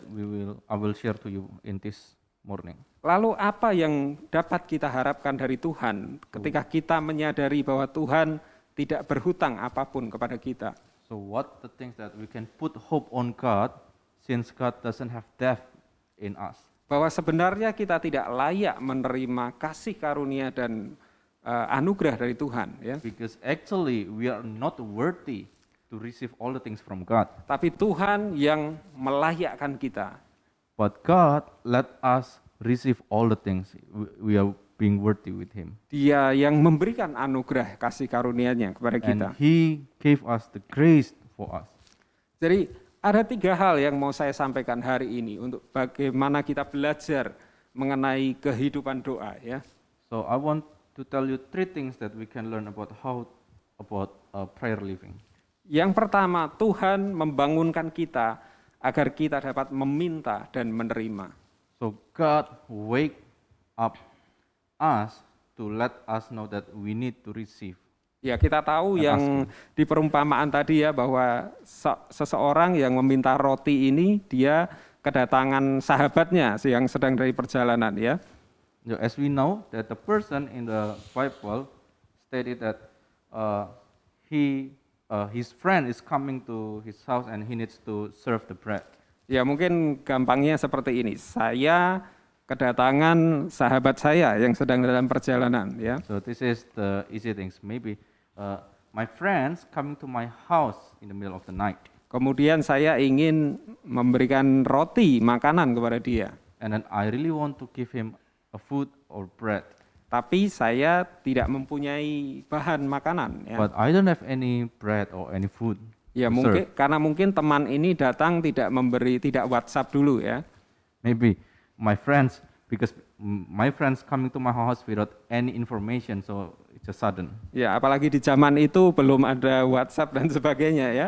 Speaker 3: I will share to you in this morning.
Speaker 2: Lalu apa yang dapat kita harapkan dari Tuhan ketika kita menyadari bahwa Tuhan tidak berhutang apapun kepada kita?
Speaker 3: So what the things that we can put hope on God since God doesn't have death in us?
Speaker 2: Bahwa sebenarnya kita tidak layak menerima kasih karunia dan anugerah dari Tuhan ya.
Speaker 3: Because actually we are not worthy to receive all the things from God.
Speaker 2: Tapi Tuhan yang melayakkan kita.
Speaker 3: But God let us receive all the things. We are being worthy with Him.
Speaker 2: Dia yang memberikan anugerah kasih karunia-Nya kepada kita.
Speaker 3: And He gave us the grace for us.
Speaker 2: Jadi ada 3 hal yang mau saya sampaikan hari ini untuk bagaimana kita belajar mengenai kehidupan doa ya.
Speaker 3: So I want to tell you 3 things that we can learn about prayer living.
Speaker 2: Yang pertama, Tuhan membangunkan kita agar kita dapat meminta dan menerima.
Speaker 3: So God wake up us to let us know that we need to receive.
Speaker 2: Ya, kita tahu yang di perumpamaan tadi ya bahwa seseorang yang meminta roti ini dia kedatangan sahabatnya yang sedang dari perjalanan ya.
Speaker 3: As we know that the person in the Bible stated that his friend is coming to his house and he needs to serve the bread.
Speaker 2: Ya, mungkin gampangnya seperti ini. Saya kedatangan sahabat saya yang sedang dalam perjalanan ya.
Speaker 3: So this is the easy things. Maybe my friends coming to my house in the middle of the night.
Speaker 2: Kemudian saya ingin memberikan roti, makanan kepada dia.
Speaker 3: And then I really want to give him a food or bread.
Speaker 2: Tapi saya tidak mempunyai bahan makanan ya.
Speaker 3: But I don't have any bread or any food.
Speaker 2: Ya
Speaker 3: to
Speaker 2: mungkin
Speaker 3: serve.
Speaker 2: karena mungkin teman ini datang tidak WhatsApp dulu ya.
Speaker 3: Maybe my friends, because my friends coming to my house without any information, so it's a sudden.
Speaker 2: Ya, apalagi di zaman itu belum ada WhatsApp dan sebagainya ya.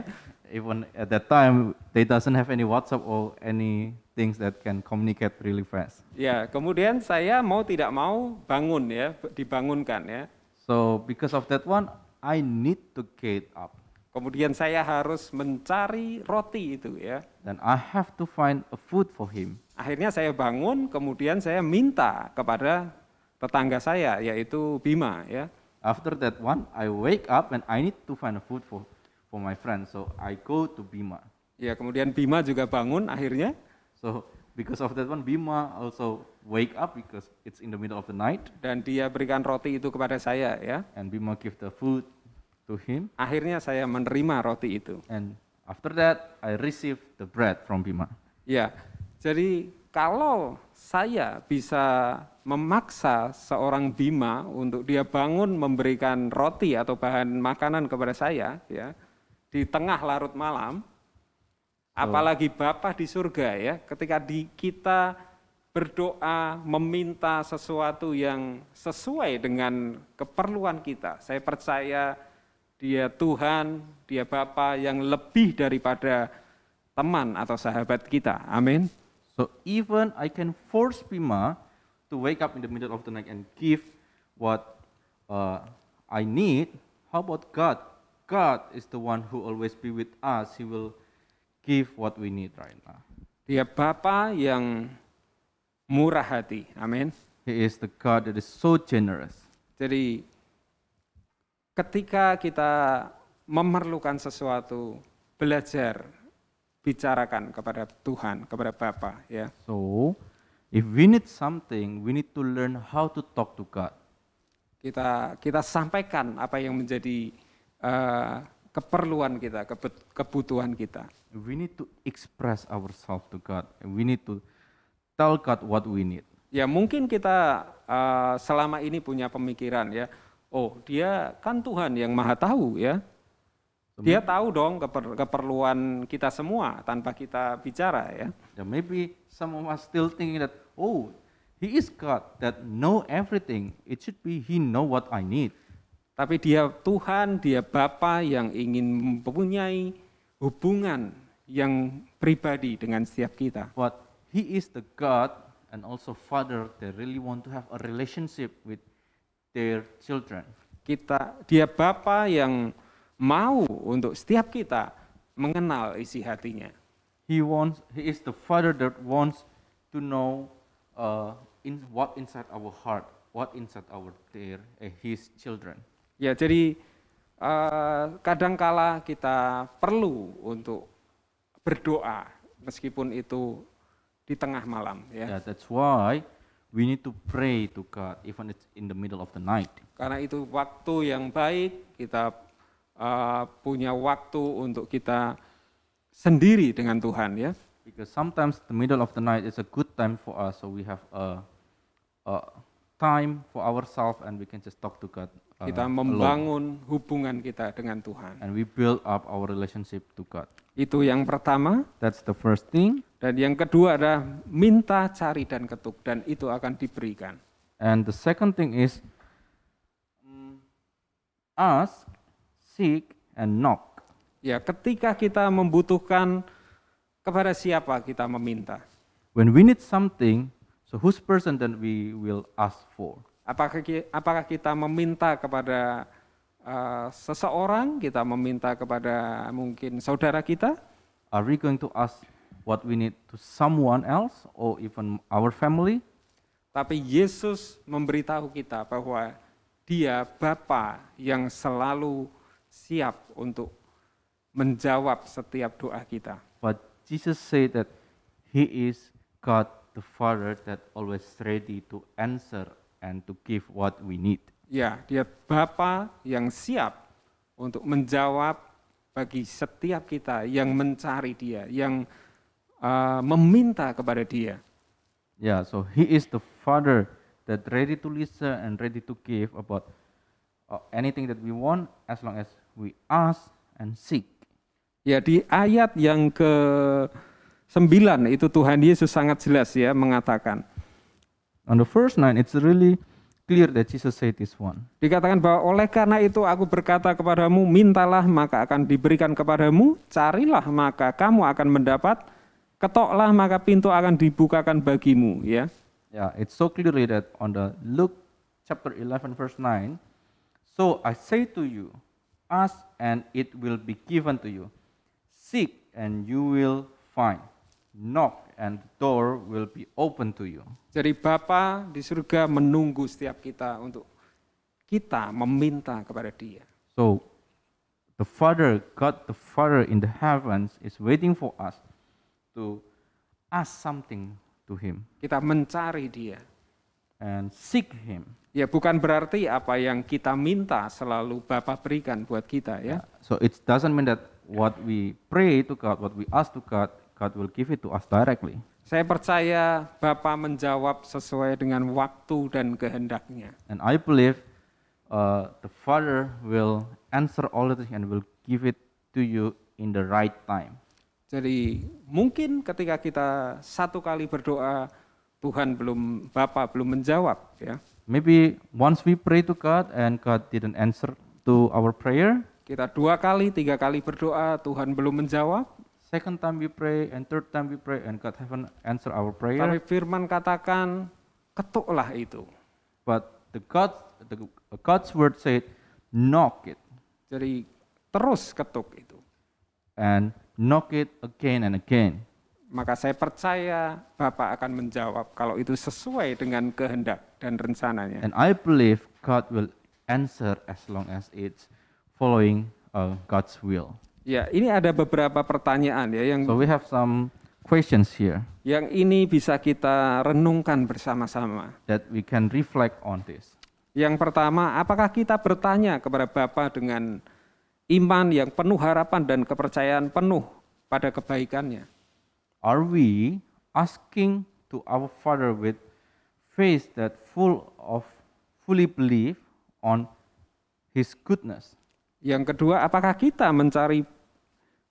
Speaker 3: Even at that time, they doesn't have any WhatsApp or any things that can communicate really fast.
Speaker 2: Ya, kemudian saya mau tidak mau bangun ya, dibangunkan ya.
Speaker 3: So because of that one, I need to get up.
Speaker 2: Kemudian saya harus mencari roti itu ya.
Speaker 3: Then I have to find a food for him.
Speaker 2: Akhirnya saya bangun, kemudian saya minta kepada tetangga saya, yaitu Bima ya.
Speaker 3: After that one, I wake up and I need to find a food for my friend. So I go to Bima.
Speaker 2: Ya, kemudian Bima juga bangun akhirnya.
Speaker 3: So because of that one, Bima also wake up because it's in the middle of the night.
Speaker 2: Dan dia berikan roti itu kepada saya ya.
Speaker 3: And Bima give the food to him.
Speaker 2: Akhirnya saya menerima roti itu.
Speaker 3: And after that, I receive the bread from Bima.
Speaker 2: Ya, jadi kalau saya bisa memaksa seorang Bima untuk dia bangun memberikan roti atau bahan makanan kepada saya ya di tengah larut malam, apalagi Bapa di surga ya, ketika kita berdoa meminta sesuatu yang sesuai dengan keperluan kita, saya percaya Dia Tuhan, Dia Bapa yang lebih daripada teman atau sahabat kita. Amin.
Speaker 3: So even I can force Bima to wake up in the middle of the night and give what I need. How about God? God is the one who always be with us. He will give what we need right now.
Speaker 2: Dia Bapa yang murah hati. Amin.
Speaker 3: He is the God that is so generous.
Speaker 2: Jadi ketika kita memerlukan sesuatu, belajar bicarakan kepada Tuhan, kepada Bapa, ya.
Speaker 3: So, if we need something, we need to learn how to talk to God.
Speaker 2: Kita sampaikan apa yang menjadi keperluan kita, kebutuhan kita.
Speaker 3: We need to express ourselves to God. And we need to tell God what we need.
Speaker 2: Ya mungkin kita selama ini punya pemikiran ya, oh dia kan Tuhan yang maha tahu ya. Dia tahu dong keperluan kita semua tanpa kita bicara ya.
Speaker 3: Yeah, maybe some of us still thinking that, oh, He is God that know everything. It should be He know what I need.
Speaker 2: Tapi dia Tuhan, dia Bapa yang ingin mempunyai hubungan yang pribadi dengan setiap kita.
Speaker 3: But He is the God and also Father that really want to have a relationship with their children.
Speaker 2: Dia Bapa yang mau untuk setiap kita mengenal isi hatinya.
Speaker 3: He is the Father that wants to know what inside our heart, what inside His children.
Speaker 2: Ya, jadi kadangkala kita perlu untuk berdoa meskipun itu di tengah malam. Ya.
Speaker 3: Yeah, that's why we need to pray to God even it's in the middle of the night.
Speaker 2: Karena itu waktu yang baik, kita punya waktu untuk kita sendiri dengan Tuhan ya.
Speaker 3: Because sometimes the middle of the night is a good time for us, so we have a time for ourselves and we can just talk to God.
Speaker 2: Kita
Speaker 3: Alone.
Speaker 2: membangun hubungan kita dengan Tuhan.
Speaker 3: And we build up our relationship to God.
Speaker 2: Itu yang pertama.
Speaker 3: That's the first thing.
Speaker 2: Dan yang kedua adalah minta, cari, dan ketuk. Dan itu akan diberikan.
Speaker 3: And the second thing is ask, seek, and knock.
Speaker 2: Ya, ketika kita membutuhkan, kepada siapa kita meminta?
Speaker 3: When we need something, so whose person that we will ask for?
Speaker 2: Apakah kita meminta kepada seseorang, kita meminta kepada mungkin saudara kita?
Speaker 3: Are we going to ask what we need to someone else or even our family?
Speaker 2: Tapi Yesus memberitahu kita bahwa Dia Bapa yang selalu siap untuk menjawab setiap doa kita.
Speaker 3: But Jesus said that He is God the Father that always ready to answer and to give what we need.
Speaker 2: Ya, Dia Bapa yang siap untuk menjawab bagi setiap kita yang mencari Dia, yang meminta kepada Dia.
Speaker 3: Yeah, so He is the Father that ready to listen and ready to give about anything that we want as long as we ask and seek.
Speaker 2: Ya, di ayat yang ke-9 itu Tuhan Yesus sangat jelas ya mengatakan.
Speaker 3: On the first 9, it's really clear that Jesus said this one.
Speaker 2: Dikatakan bahwa oleh karena itu aku berkata kepadamu, mintalah maka akan diberikan kepadamu, carilah maka kamu akan mendapat, ketoklah maka pintu akan dibukakan bagimu. Ya.
Speaker 3: Yeah, it's so clearly that on the Luke chapter 11 verse 9, so I say to you, ask and it will be given to you. Seek and you will find. Knock and the door will be open to you.
Speaker 2: Jadi Bapa di surga menunggu setiap kita untuk kita meminta kepada Dia.
Speaker 3: So the Father, God the Father in the heavens is waiting for us to ask something to Him
Speaker 2: Kita mencari Dia.
Speaker 3: and seek Him.
Speaker 2: Ya, bukan berarti apa yang kita minta selalu Bapa berikan buat kita ya.
Speaker 3: So it doesn't mean that what we pray to God, what we ask to God, God will give it to us directly.
Speaker 2: Saya percaya Bapa menjawab sesuai dengan waktu dan kehendaknya.
Speaker 3: And I believe the Father will answer all of this and will give it to you in the right time.
Speaker 2: Jadi mungkin ketika kita satu kali berdoa, Bapa belum menjawab ya.
Speaker 3: Maybe once we pray to God and God didn't answer to our prayer,
Speaker 2: Kita 2 kali, 3 kali berdoa, Tuhan belum menjawab.
Speaker 3: second time we pray and third time we pray and God haven't answered our
Speaker 2: Tapi
Speaker 3: prayer.
Speaker 2: firman katakan, ketuklah itu.
Speaker 3: But God's word said, knock it.
Speaker 2: Jadi terus ketuk itu.
Speaker 3: And knock it again and again.
Speaker 2: Maka saya percaya Bapak akan menjawab kalau itu sesuai dengan kehendak dan rencananya.
Speaker 3: And I believe God will answer as long as it's following God's will.
Speaker 2: Ya, ini ada beberapa pertanyaan ya
Speaker 3: So we have some questions here
Speaker 2: yang ini bisa kita renungkan bersama-sama.
Speaker 3: that we can reflect on this.
Speaker 2: Yang pertama, apakah kita bertanya kepada Bapa dengan iman yang penuh harapan dan kepercayaan penuh pada kebaikannya?
Speaker 3: Are we asking to our Father with faith that fully believe on His goodness?
Speaker 2: Yang kedua, apakah kita mencari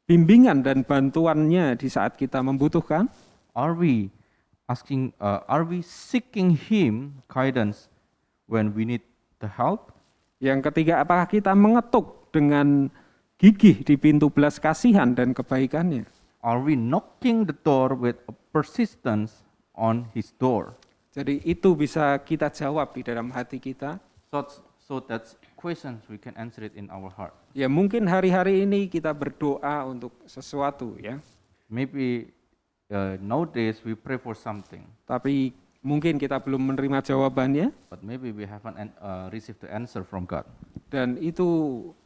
Speaker 2: bimbingan dan bantuannya di saat kita membutuhkan?
Speaker 3: Are we seeking Him guidance when we need the help?
Speaker 2: Yang ketiga, apakah kita mengetuk dengan gigih di pintu belas kasihan dan kebaikannya?
Speaker 3: Are we knocking the door with a persistence on His door?
Speaker 2: Jadi itu bisa kita jawab di dalam hati kita.
Speaker 3: So that's questions we can answer it in our heart.
Speaker 2: Ya mungkin hari-hari ini kita berdoa untuk sesuatu ya.
Speaker 3: Maybe nowadays we pray for something,
Speaker 2: Tapi mungkin kita belum menerima jawabannya.
Speaker 3: but maybe we haven't received the answer from God.
Speaker 2: Dan itu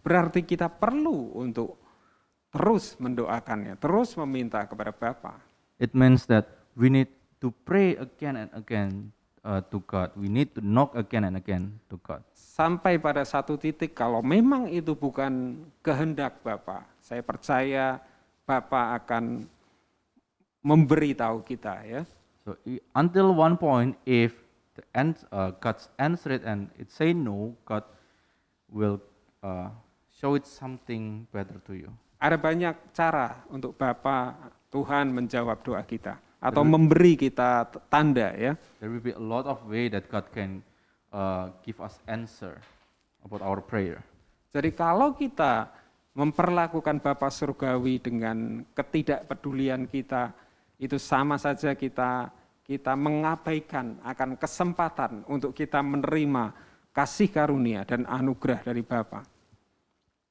Speaker 2: berarti kita perlu untuk terus mendoakannya, terus meminta kepada Bapa.
Speaker 3: It means that we need to pray again and again to God. We need to knock again and again to God.
Speaker 2: Sampai pada satu titik kalau memang itu bukan kehendak Bapa, saya percaya Bapa akan memberitahu kita ya.
Speaker 3: So until one point, if God's answer it and it say no, God will show it something better to you.
Speaker 2: Ada banyak cara untuk Bapa Tuhan menjawab doa kita atau memberi kita tanda ya.
Speaker 3: There will be a lot of way that God can give us answer about our prayer.
Speaker 2: Jadi kalau kita memperlakukan Bapa Surgawi dengan ketidakpedulian kita, itu sama saja kita mengabaikan akan kesempatan untuk kita menerima kasih karunia dan anugerah dari Bapa.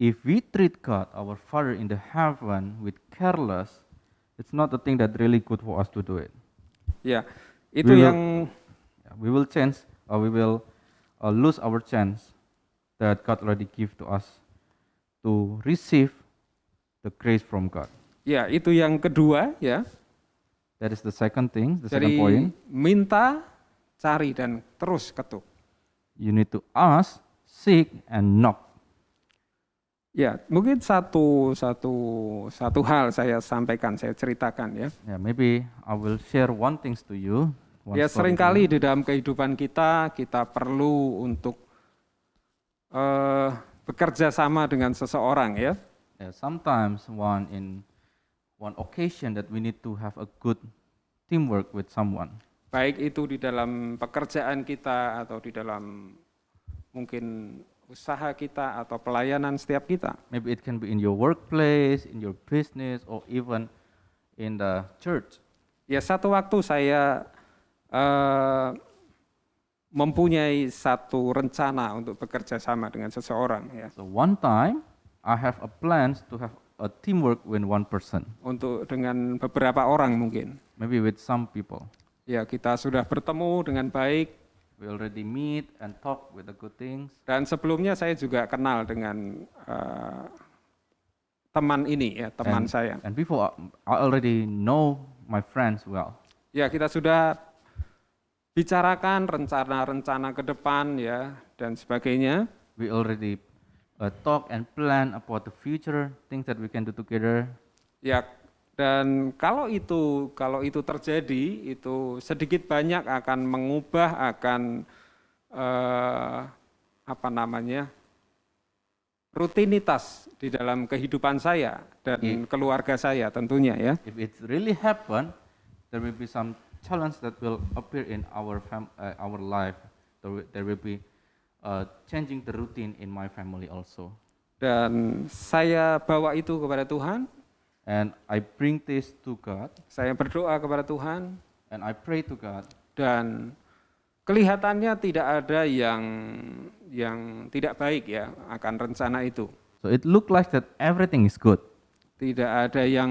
Speaker 3: If we treat God, our Father in the heaven, with careless, it's not a thing that really good for us to do it.
Speaker 2: Ya, itu
Speaker 3: We will-
Speaker 2: yang
Speaker 3: We will change, or we will lose our chance that God already give to us to receive the grace from God.
Speaker 2: ya itu yang kedua ya.
Speaker 3: That is the second thing, the second
Speaker 2: Jadi
Speaker 3: point.
Speaker 2: minta, cari dan terus ketuk.
Speaker 3: You need to ask, seek, and knock.
Speaker 2: Ya, mungkin satu hal saya sampaikan, saya ceritakan ya.
Speaker 3: Yeah, maybe I will share one things to you. one
Speaker 2: Ya
Speaker 3: story to
Speaker 2: seringkali
Speaker 3: you.
Speaker 2: di dalam kehidupan kita perlu untuk bekerja sama dengan seseorang ya.
Speaker 3: Yeah, sometimes one occasion that we need to have a good teamwork with someone.
Speaker 2: Baik itu di dalam pekerjaan kita atau di dalam mungkin usaha kita atau pelayanan setiap kita.
Speaker 3: Maybe it can be in your workplace, in your business, or even in the church.
Speaker 2: Ya satu waktu saya mempunyai satu rencana untuk bekerja sama dengan seseorang ya.
Speaker 3: So one time, I have a plans to have a teamwork with one person,
Speaker 2: Untuk dengan beberapa orang mungkin.
Speaker 3: maybe with some people.
Speaker 2: Ya kita sudah bertemu dengan baik.
Speaker 3: We already meet and talk with the good things.
Speaker 2: Dan sebelumnya saya juga kenal dengan teman ini ya, teman saya.
Speaker 3: And before, I already know my friends well.
Speaker 2: Ya kita sudah bicarakan rencana-rencana ke depan ya dan sebagainya.
Speaker 3: We already talk and plan about the future, things that we can do together.
Speaker 2: Ya dan kalau itu terjadi itu sedikit banyak akan mengubah akan rutinitas di dalam kehidupan saya dan keluarga saya tentunya ya.
Speaker 3: If it really happen, there will be some challenge that will appear in our life. There will be changing the routine in my family also.
Speaker 2: Dan saya bawa itu kepada Tuhan,
Speaker 3: And I bring this to God,
Speaker 2: saya berdoa kepada Tuhan
Speaker 3: and I pray to God.
Speaker 2: dan kelihatannya tidak ada yang tidak baik ya akan rencana itu.
Speaker 3: So it looked like that everything is good.
Speaker 2: Tidak ada yang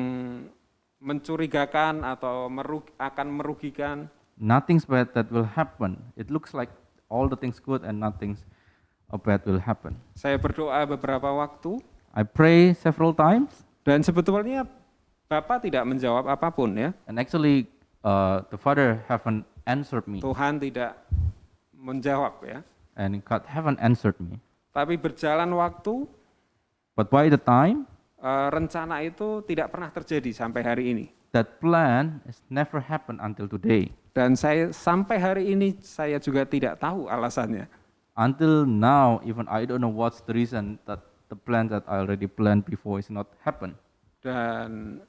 Speaker 2: mencurigakan atau akan merugikan.
Speaker 3: Nothing's bad that will happen. It looks like all the things good and nothing's bad will happen.
Speaker 2: Saya berdoa beberapa waktu
Speaker 3: I pray several times,
Speaker 2: dan sebetulnya Bapak tidak menjawab apapun ya.
Speaker 3: and actually the Father haven't answered me,
Speaker 2: Tuhan tidak menjawab ya.
Speaker 3: and God haven't answered me.
Speaker 2: Tapi berjalan waktu,
Speaker 3: But by the time,
Speaker 2: rencana itu tidak pernah terjadi sampai hari ini.
Speaker 3: that plan has never happened until today.
Speaker 2: Dan saya sampai hari ini saya juga tidak tahu alasannya.
Speaker 3: Until now, even I don't know what's the reason that the plan that I already planned before is not happen.
Speaker 2: Dan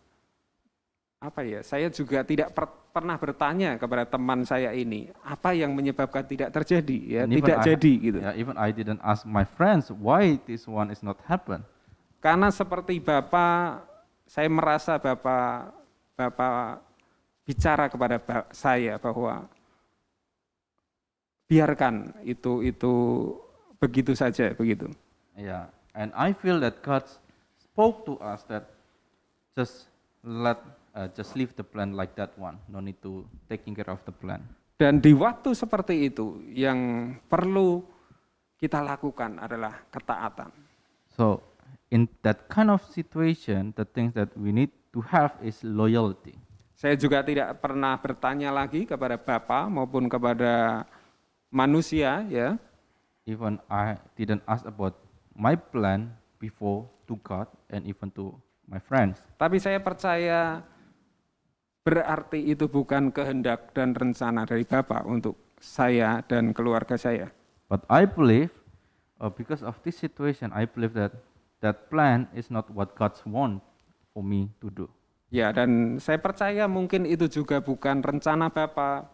Speaker 2: apa ya? Saya juga tidak pernah bertanya kepada teman saya ini apa yang menyebabkan tidak terjadi ya,
Speaker 3: And even
Speaker 2: tidak jadi gitu.
Speaker 3: Yeah, even I didn't ask my friends why this one is not happen.
Speaker 2: Karena seperti Bapak, saya merasa Bapak bicara kepada saya bahwa biarkan itu begitu saja begitu.
Speaker 3: Yeah, and I feel that God spoke to us that just leave the plan like that one. No need to taking care of the plan.
Speaker 2: Dan di waktu seperti itu yang perlu kita lakukan adalah ketaatan.
Speaker 3: So in that kind of situation, the things that we need to have is loyalty.
Speaker 2: Saya juga tidak pernah bertanya lagi kepada Bapak maupun kepada manusia ya.
Speaker 3: Even I didn't ask about my plan before to God and even to my friends.
Speaker 2: Tapi saya percaya berarti itu bukan kehendak dan rencana dari Bapak untuk saya dan keluarga saya.
Speaker 3: But I believe, because of this situation, I believe that that plan is not what God want for me to do.
Speaker 2: Ya, dan saya percaya mungkin itu juga bukan rencana Bapak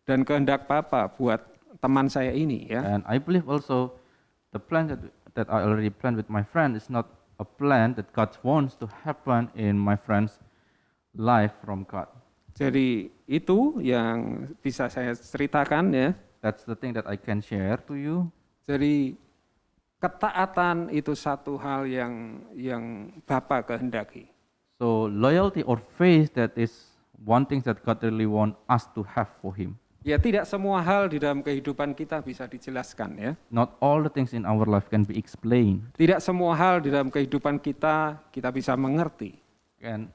Speaker 2: dan kehendak Bapak buat teman saya ini ya.
Speaker 3: And I believe also the plan that I already planned with my friend is not a plan that God wants to happen in my friend's life from God.
Speaker 2: Jadi itu yang bisa saya ceritakan ya.
Speaker 3: That's the thing that I can share to you.
Speaker 2: Jadi ketaatan itu satu hal yang Bapak kehendaki.
Speaker 3: So loyalty or faith, that is one thing that God really want us to have for Him.
Speaker 2: Ya, tidak semua hal di dalam kehidupan kita bisa dijelaskan ya.
Speaker 3: Not all the things in our life can be explained,
Speaker 2: Tidak semua hal di dalam kehidupan kita bisa mengerti.
Speaker 3: and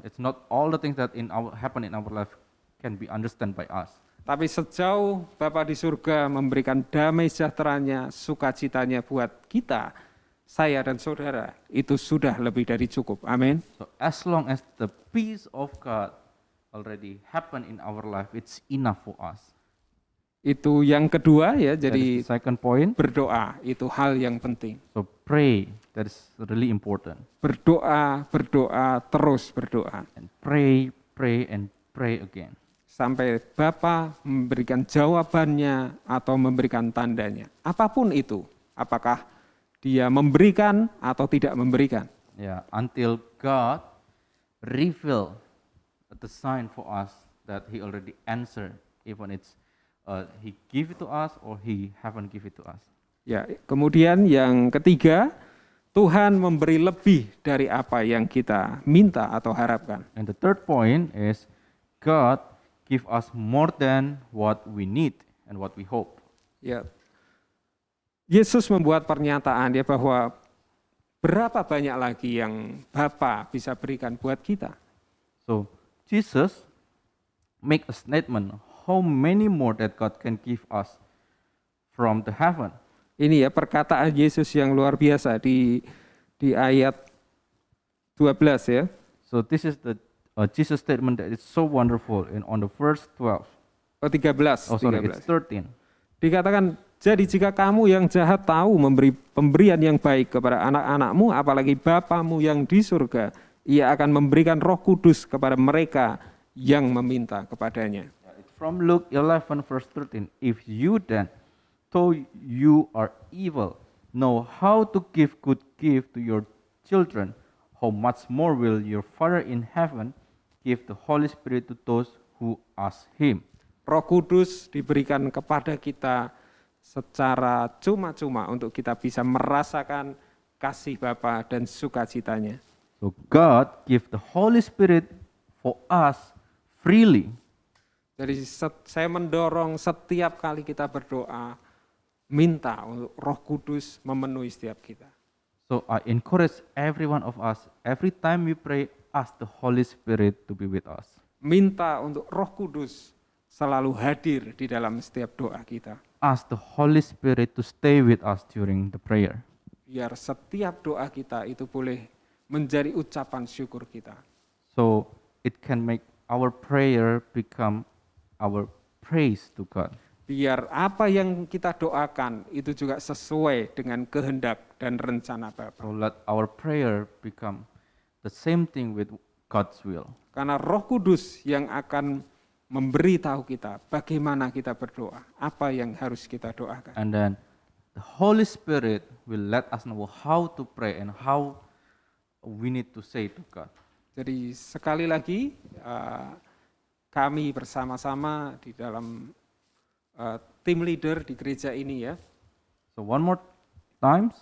Speaker 3: it's not all the things that happen in our life can be understood by us.
Speaker 2: Tapi sejauh Bapa di surga memberikan damai sejahteranya, sukacitanya buat kita, saya dan saudara, itu sudah lebih dari cukup. Amin.
Speaker 3: So as long as the peace of God already happen in our life, it's enough for us.
Speaker 2: Itu yang kedua ya,
Speaker 3: That
Speaker 2: jadi
Speaker 3: is the second point.
Speaker 2: berdoa itu hal yang penting.
Speaker 3: So pray, that is really important.
Speaker 2: Berdoa, terus berdoa.
Speaker 3: And pray, and pray again.
Speaker 2: Sampai Bapa memberikan jawabannya atau memberikan tandanya. Apapun itu, apakah dia memberikan atau tidak memberikan.
Speaker 3: Yeah, until God reveal the sign for us that He already answered, even it's He give it to us or He haven't give it to us.
Speaker 2: Ya, kemudian yang ketiga, Tuhan memberi lebih dari apa yang kita minta atau harapkan.
Speaker 3: And the third point is God give us more than what we need and what we hope.
Speaker 2: Ya, Yesus membuat pernyataan ya bahwa berapa banyak lagi yang Bapa bisa berikan buat kita.
Speaker 3: So Jesus make a statement how many more that God can give us from the heaven.
Speaker 2: Ini ya perkataan Yesus yang luar biasa di ayat 12 ya.
Speaker 3: So this is the Jesus statement that is so wonderful in on the verse 12.
Speaker 2: Oh 13.
Speaker 3: Oh sorry,
Speaker 2: 13.
Speaker 3: it's 13.
Speaker 2: Dikatakan, jadi jika kamu yang jahat tahu memberi pemberian yang baik kepada anak-anakmu, apalagi Bapamu yang di surga, Ia akan memberikan Roh Kudus kepada mereka yang meminta kepadanya.
Speaker 3: It's from Luke 11 verse 13. If you then, though you are evil, know how to give good gift to your children, how much more will your Father in heaven give the Holy Spirit to those who ask Him.
Speaker 2: Roh Kudus diberikan kepada kita secara cuma-cuma untuk kita bisa merasakan kasih Bapa dan sukacitanya.
Speaker 3: So God give the Holy Spirit for us freely.
Speaker 2: Jadi saya mendorong setiap kali kita berdoa, minta untuk Roh Kudus memenuhi setiap kita.
Speaker 3: So I encourage every one of us, every time we pray, ask the Holy Spirit to be with us.
Speaker 2: Minta untuk Roh Kudus selalu hadir di dalam setiap doa kita.
Speaker 3: Ask the Holy Spirit to stay with us during the prayer.
Speaker 2: Biar setiap doa kita itu boleh menjadi ucapan syukur kita.
Speaker 3: So it can make our prayer become our praise to God.
Speaker 2: Biar apa yang kita doakan itu juga sesuai dengan kehendak dan rencana Bapa.
Speaker 3: So let our prayer become the same thing with God's will.
Speaker 2: Karena Roh Kudus yang akan memberitahu kita bagaimana kita berdoa, apa yang harus kita doakan.
Speaker 3: And then the Holy Spirit will let us know how to pray and how we need to say to God.
Speaker 2: Jadi sekali lagi kami bersama-sama di dalam tim leader di gereja ini ya,
Speaker 3: So one more times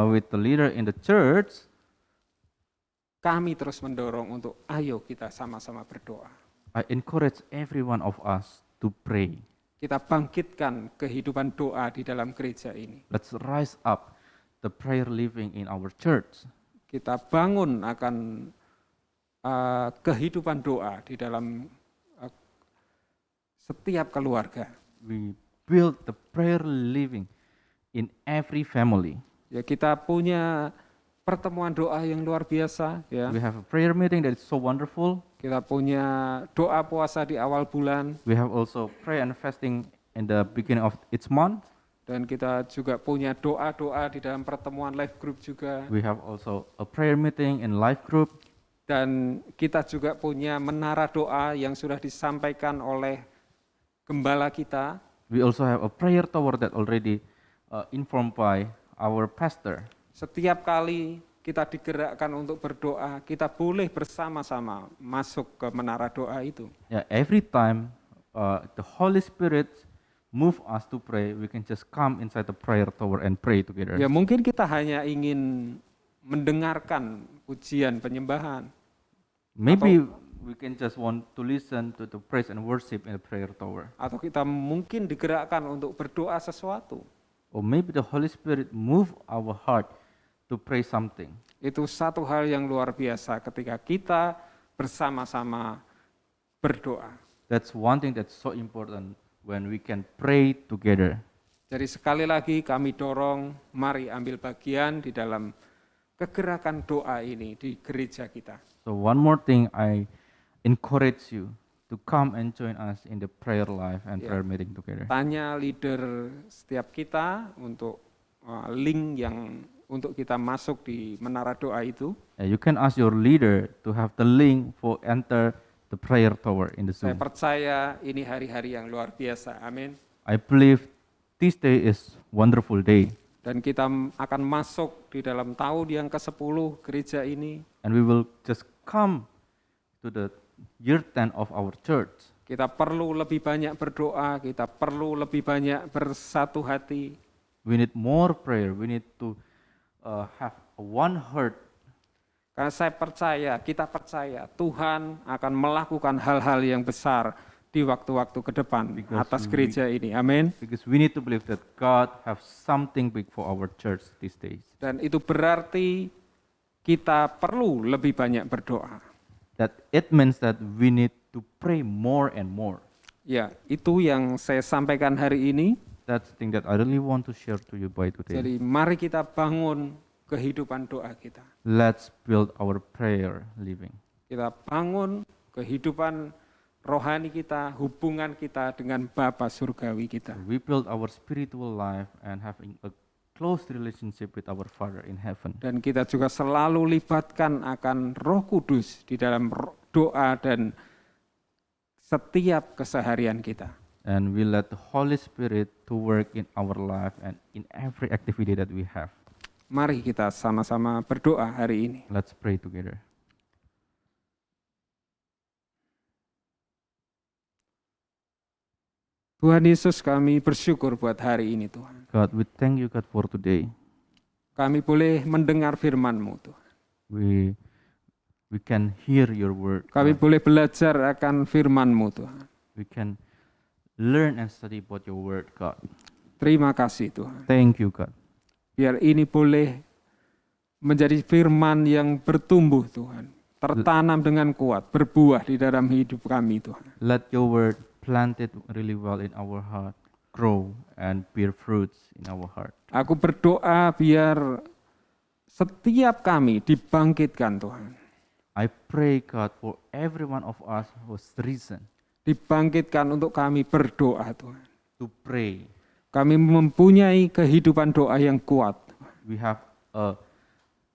Speaker 3: with the leader in the church,
Speaker 2: kami terus mendorong untuk ayo kita sama-sama berdoa.
Speaker 3: I encourage every one of us to pray.
Speaker 2: Kita bangkitkan kehidupan doa di dalam gereja ini.
Speaker 3: Let's rise up the prayer living in our church.
Speaker 2: Kita bangun akan kehidupan doa di dalam setiap keluarga.
Speaker 3: We build the prayer living in every family.
Speaker 2: Ya, kita punya pertemuan doa yang luar biasa ya.
Speaker 3: We have a prayer meeting that is so wonderful.
Speaker 2: Kita punya doa puasa di awal bulan
Speaker 3: We have also prayer and fasting in the beginning of each month.
Speaker 2: dan kita juga punya doa-doa di dalam pertemuan live group juga.
Speaker 3: We have also a prayer meeting in life group.
Speaker 2: Dan kita juga punya menara doa yang sudah disampaikan oleh gembala kita.
Speaker 3: We also have a prayer tower that already informed by our pastor.
Speaker 2: Setiap kali kita digerakkan untuk berdoa, kita boleh bersama-sama masuk ke menara doa itu.
Speaker 3: Yeah, every time the Holy Spirit move us to pray, we can just come inside the prayer tower and pray together.
Speaker 2: Ya mungkin kita hanya ingin mendengarkan pujian penyembahan.
Speaker 3: Maybe we can just want to listen to the praise and worship in the prayer tower.
Speaker 2: Atau kita mungkin digerakkan untuk berdoa sesuatu.
Speaker 3: Or maybe the Holy Spirit move our heart to pray something.
Speaker 2: Itu satu hal yang luar biasa ketika kita bersama-sama berdoa.
Speaker 3: That's one thing that's so important when we can pray together.
Speaker 2: Jadi sekali lagi kami dorong, mari ambil bagian di dalam kegerakan doa ini di gereja kita.
Speaker 3: So one more thing, I encourage you to come and join us in the prayer life and
Speaker 2: Yeah.
Speaker 3: prayer meeting together.
Speaker 2: Tanya leader setiap kita untuk link yang untuk kita masuk di menara doa itu.
Speaker 3: You can ask your leader to have the link for enter the prayer tower in the
Speaker 2: Saya
Speaker 3: Zoom.
Speaker 2: percaya ini hari-hari yang luar biasa. Amin.
Speaker 3: I believe this day is wonderful day,
Speaker 2: Dan kita akan masuk di dalam tahun yang ke-10 gereja ini.
Speaker 3: and we will just come to the year 10 of our church.
Speaker 2: Kita perlu lebih banyak berdoa, kita perlu lebih banyak bersatu hati.
Speaker 3: We need more prayer. We need to have one heart.
Speaker 2: Karena saya percaya, kita percaya Tuhan akan melakukan hal-hal yang besar di waktu-waktu ke depan
Speaker 3: Because
Speaker 2: atas gereja ini. Amin.
Speaker 3: Because we need to believe that God have something big for our church these days.
Speaker 2: Dan itu berarti kita perlu lebih banyak berdoa.
Speaker 3: That it means that we need to pray more and more.
Speaker 2: Ya, itu yang saya sampaikan hari ini.
Speaker 3: That's the thing that I really want to share to you by today.
Speaker 2: Jadi mari kita bangun kehidupan doa kita.
Speaker 3: Let's build our prayer living.
Speaker 2: Kita bangun kehidupan rohani kita, hubungan kita dengan Bapa surgawi kita.
Speaker 3: We build our spiritual life and having a close relationship with our Father in heaven.
Speaker 2: Dan kita juga selalu libatkan akan Roh Kudus di dalam doa dan setiap keseharian kita.
Speaker 3: And we let the Holy Spirit to work in our life and in every activity that we have.
Speaker 2: Mari kita sama-sama berdoa hari ini.
Speaker 3: Let's pray together.
Speaker 2: Tuhan Yesus, kami bersyukur buat hari ini Tuhan.
Speaker 3: God, we thank you, God, for today.
Speaker 2: Kami boleh mendengar firman-Mu Tuhan.
Speaker 3: We We can hear your word.
Speaker 2: Kami
Speaker 3: God.
Speaker 2: boleh belajar akan firman-Mu Tuhan.
Speaker 3: We can learn and study about your word, God.
Speaker 2: Terima kasih Tuhan.
Speaker 3: Thank you, God.
Speaker 2: Biar ini boleh menjadi firman yang bertumbuh Tuhan. Tertanam dengan kuat, berbuah di dalam hidup kami Tuhan.
Speaker 3: Let your word planted really well in our heart grow and bear fruits in our heart.
Speaker 2: Aku berdoa biar setiap kami dibangkitkan Tuhan.
Speaker 3: I pray, God, for every one of us who's risen
Speaker 2: Dibangkitkan untuk kami berdoa Tuhan.
Speaker 3: to pray.
Speaker 2: Kami mempunyai kehidupan doa yang kuat.
Speaker 3: We have a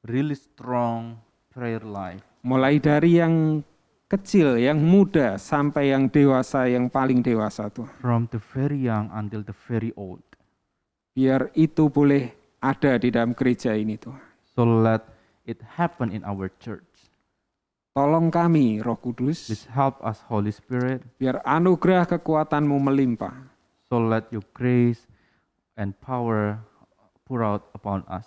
Speaker 3: really strong prayer life.
Speaker 2: Mulai dari yang kecil, yang muda, sampai yang dewasa, yang paling dewasa Tuhan.
Speaker 3: From the very young until the very old.
Speaker 2: Biar itu boleh ada di dalam gereja ini Tuhan.
Speaker 3: So let it happen in our church.
Speaker 2: Tolong kami Roh Kudus,
Speaker 3: Please help us, Holy Spirit.
Speaker 2: biar anugerah kekuatan-Mu melimpah.
Speaker 3: So let your grace and power pour out upon us.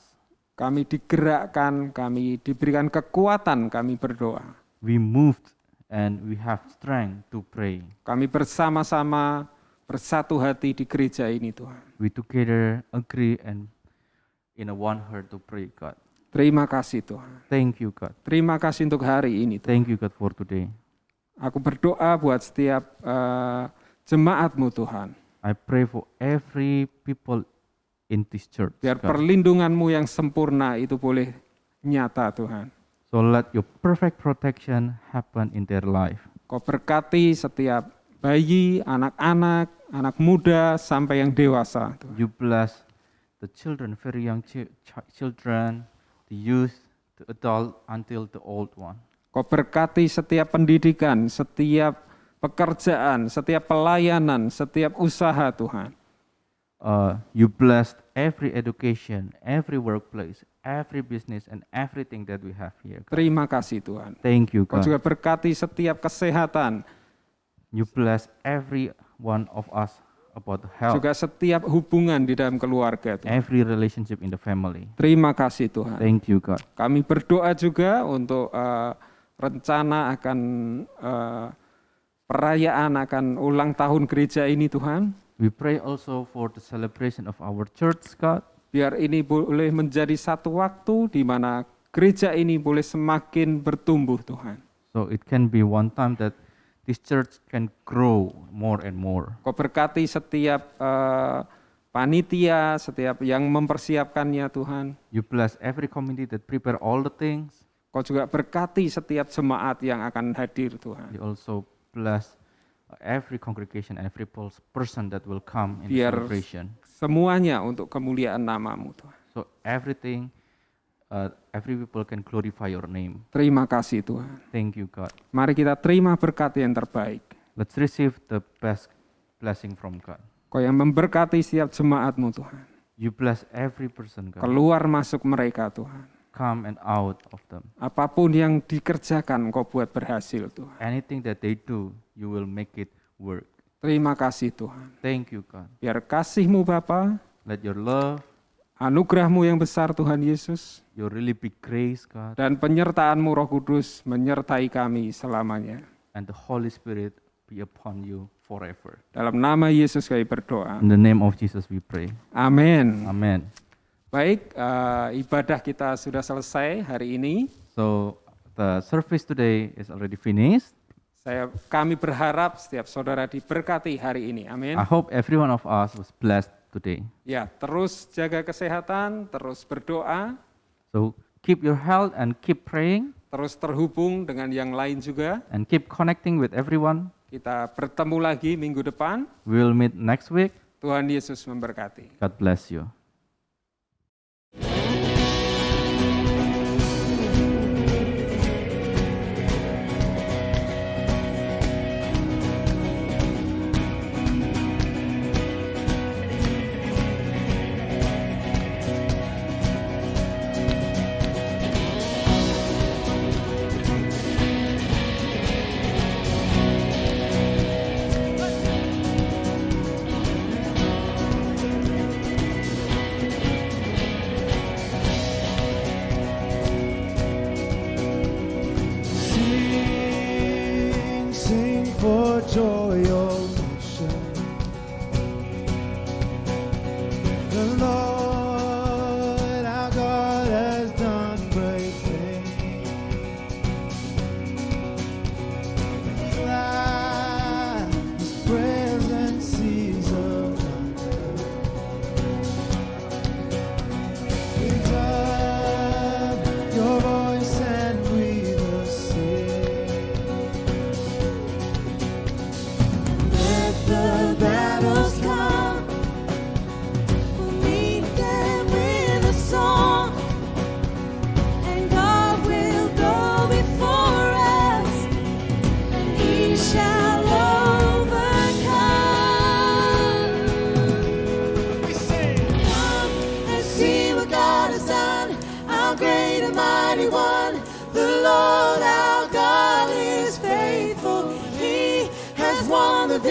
Speaker 2: Kami digerakkan, kami diberikan kekuatan, kami berdoa.
Speaker 3: We moved and we have strength to pray.
Speaker 2: Kami bersama-sama bersatu hati di gereja ini Tuhan.
Speaker 3: We together agree and in a one heart to pray, God.
Speaker 2: Terima kasih Tuhan.
Speaker 3: Thank you, God.
Speaker 2: Terima kasih untuk hari ini Tuhan.
Speaker 3: Thank you, God, for today.
Speaker 2: Aku berdoa buat setiap jemaat-Mu Tuhan.
Speaker 3: I pray for every people in this church,
Speaker 2: Biar
Speaker 3: God.
Speaker 2: perlindungan-Mu yang sempurna itu boleh nyata Tuhan.
Speaker 3: So let your perfect protection happen in their life.
Speaker 2: Kau berkati setiap bayi, anak-anak, anak muda, sampai yang dewasa. Tuhan.
Speaker 3: You bless the children, very young children, the youth, the adult, until the old one.
Speaker 2: Kau berkati setiap pendidikan, setiap pekerjaan, setiap pelayanan, setiap usaha Tuhan.
Speaker 3: You blessed every education, every workplace, every business, and everything that we have here. God.
Speaker 2: Terima kasih Tuhan.
Speaker 3: Thank you,
Speaker 2: Kau
Speaker 3: God.
Speaker 2: juga berkati setiap kesehatan,
Speaker 3: You bless every one of us about health,
Speaker 2: juga setiap hubungan di dalam keluarga Tuhan.
Speaker 3: every relationship in the family.
Speaker 2: Terima kasih Tuhan.
Speaker 3: Thank you, God.
Speaker 2: Kami berdoa juga untuk rencana akan perayaan akan ulang tahun gereja ini Tuhan.
Speaker 3: We pray also for the celebration of our church, God.
Speaker 2: Biar ini boleh menjadi satu waktu di mana gereja ini boleh semakin bertumbuh Tuhan.
Speaker 3: So it can be one time that this church can grow more and more.
Speaker 2: Kau berkati setiap panitia, setiap yang mempersiapkannya Tuhan.
Speaker 3: You bless every community that prepare all the things.
Speaker 2: Kau juga berkati setiap jemaat yang akan hadir Tuhan.
Speaker 3: You also bless every congregation, every person that will come in the
Speaker 2: Biar
Speaker 3: celebration.
Speaker 2: semuanya untuk kemuliaan nama-Mu Tuhan.
Speaker 3: So everything, every people can glorify your name.
Speaker 2: Terima kasih Tuhan.
Speaker 3: Thank you, God.
Speaker 2: Mari kita terima berkat yang terbaik.
Speaker 3: Let's receive the best blessing from God.
Speaker 2: Kau yang memberkati setiap jemaat-Mu Tuhan.
Speaker 3: You bless every person, God.
Speaker 2: Keluar masuk mereka Tuhan.
Speaker 3: Come and out of them.
Speaker 2: Apapun yang dikerjakan Kau buat berhasil Tuhan.
Speaker 3: Anything that they do, you will make it work.
Speaker 2: Terima kasih Tuhan.
Speaker 3: Thank you, God.
Speaker 2: Biar kasih-Mu Bapa,
Speaker 3: Let your love,
Speaker 2: anugerah-Mu yang besar Tuhan Yesus,
Speaker 3: your really big grace, God,
Speaker 2: dan penyertaan-Mu Roh Kudus menyertai kami selamanya.
Speaker 3: and the Holy Spirit be upon you forever.
Speaker 2: Dalam nama Yesus kami berdoa.
Speaker 3: In the name of Jesus we pray.
Speaker 2: Amin.
Speaker 3: Amen.
Speaker 2: Baik, ibadah kita sudah selesai hari ini.
Speaker 3: So the service today is already finished.
Speaker 2: Kami berharap setiap saudara diberkati hari ini. Amin.
Speaker 3: I hope every one of us was blessed today.
Speaker 2: Ya, terus jaga kesehatan, terus berdoa,
Speaker 3: So keep your health and keep praying
Speaker 2: terus terhubung dengan yang lain juga.
Speaker 3: and keep connecting with everyone.
Speaker 2: Kita bertemu lagi minggu depan.
Speaker 3: We will meet next week.
Speaker 2: Tuhan Yesus memberkati.
Speaker 3: God bless you.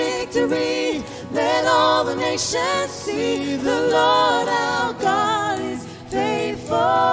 Speaker 5: victory. Let all the nations see the Lord our God is faithful.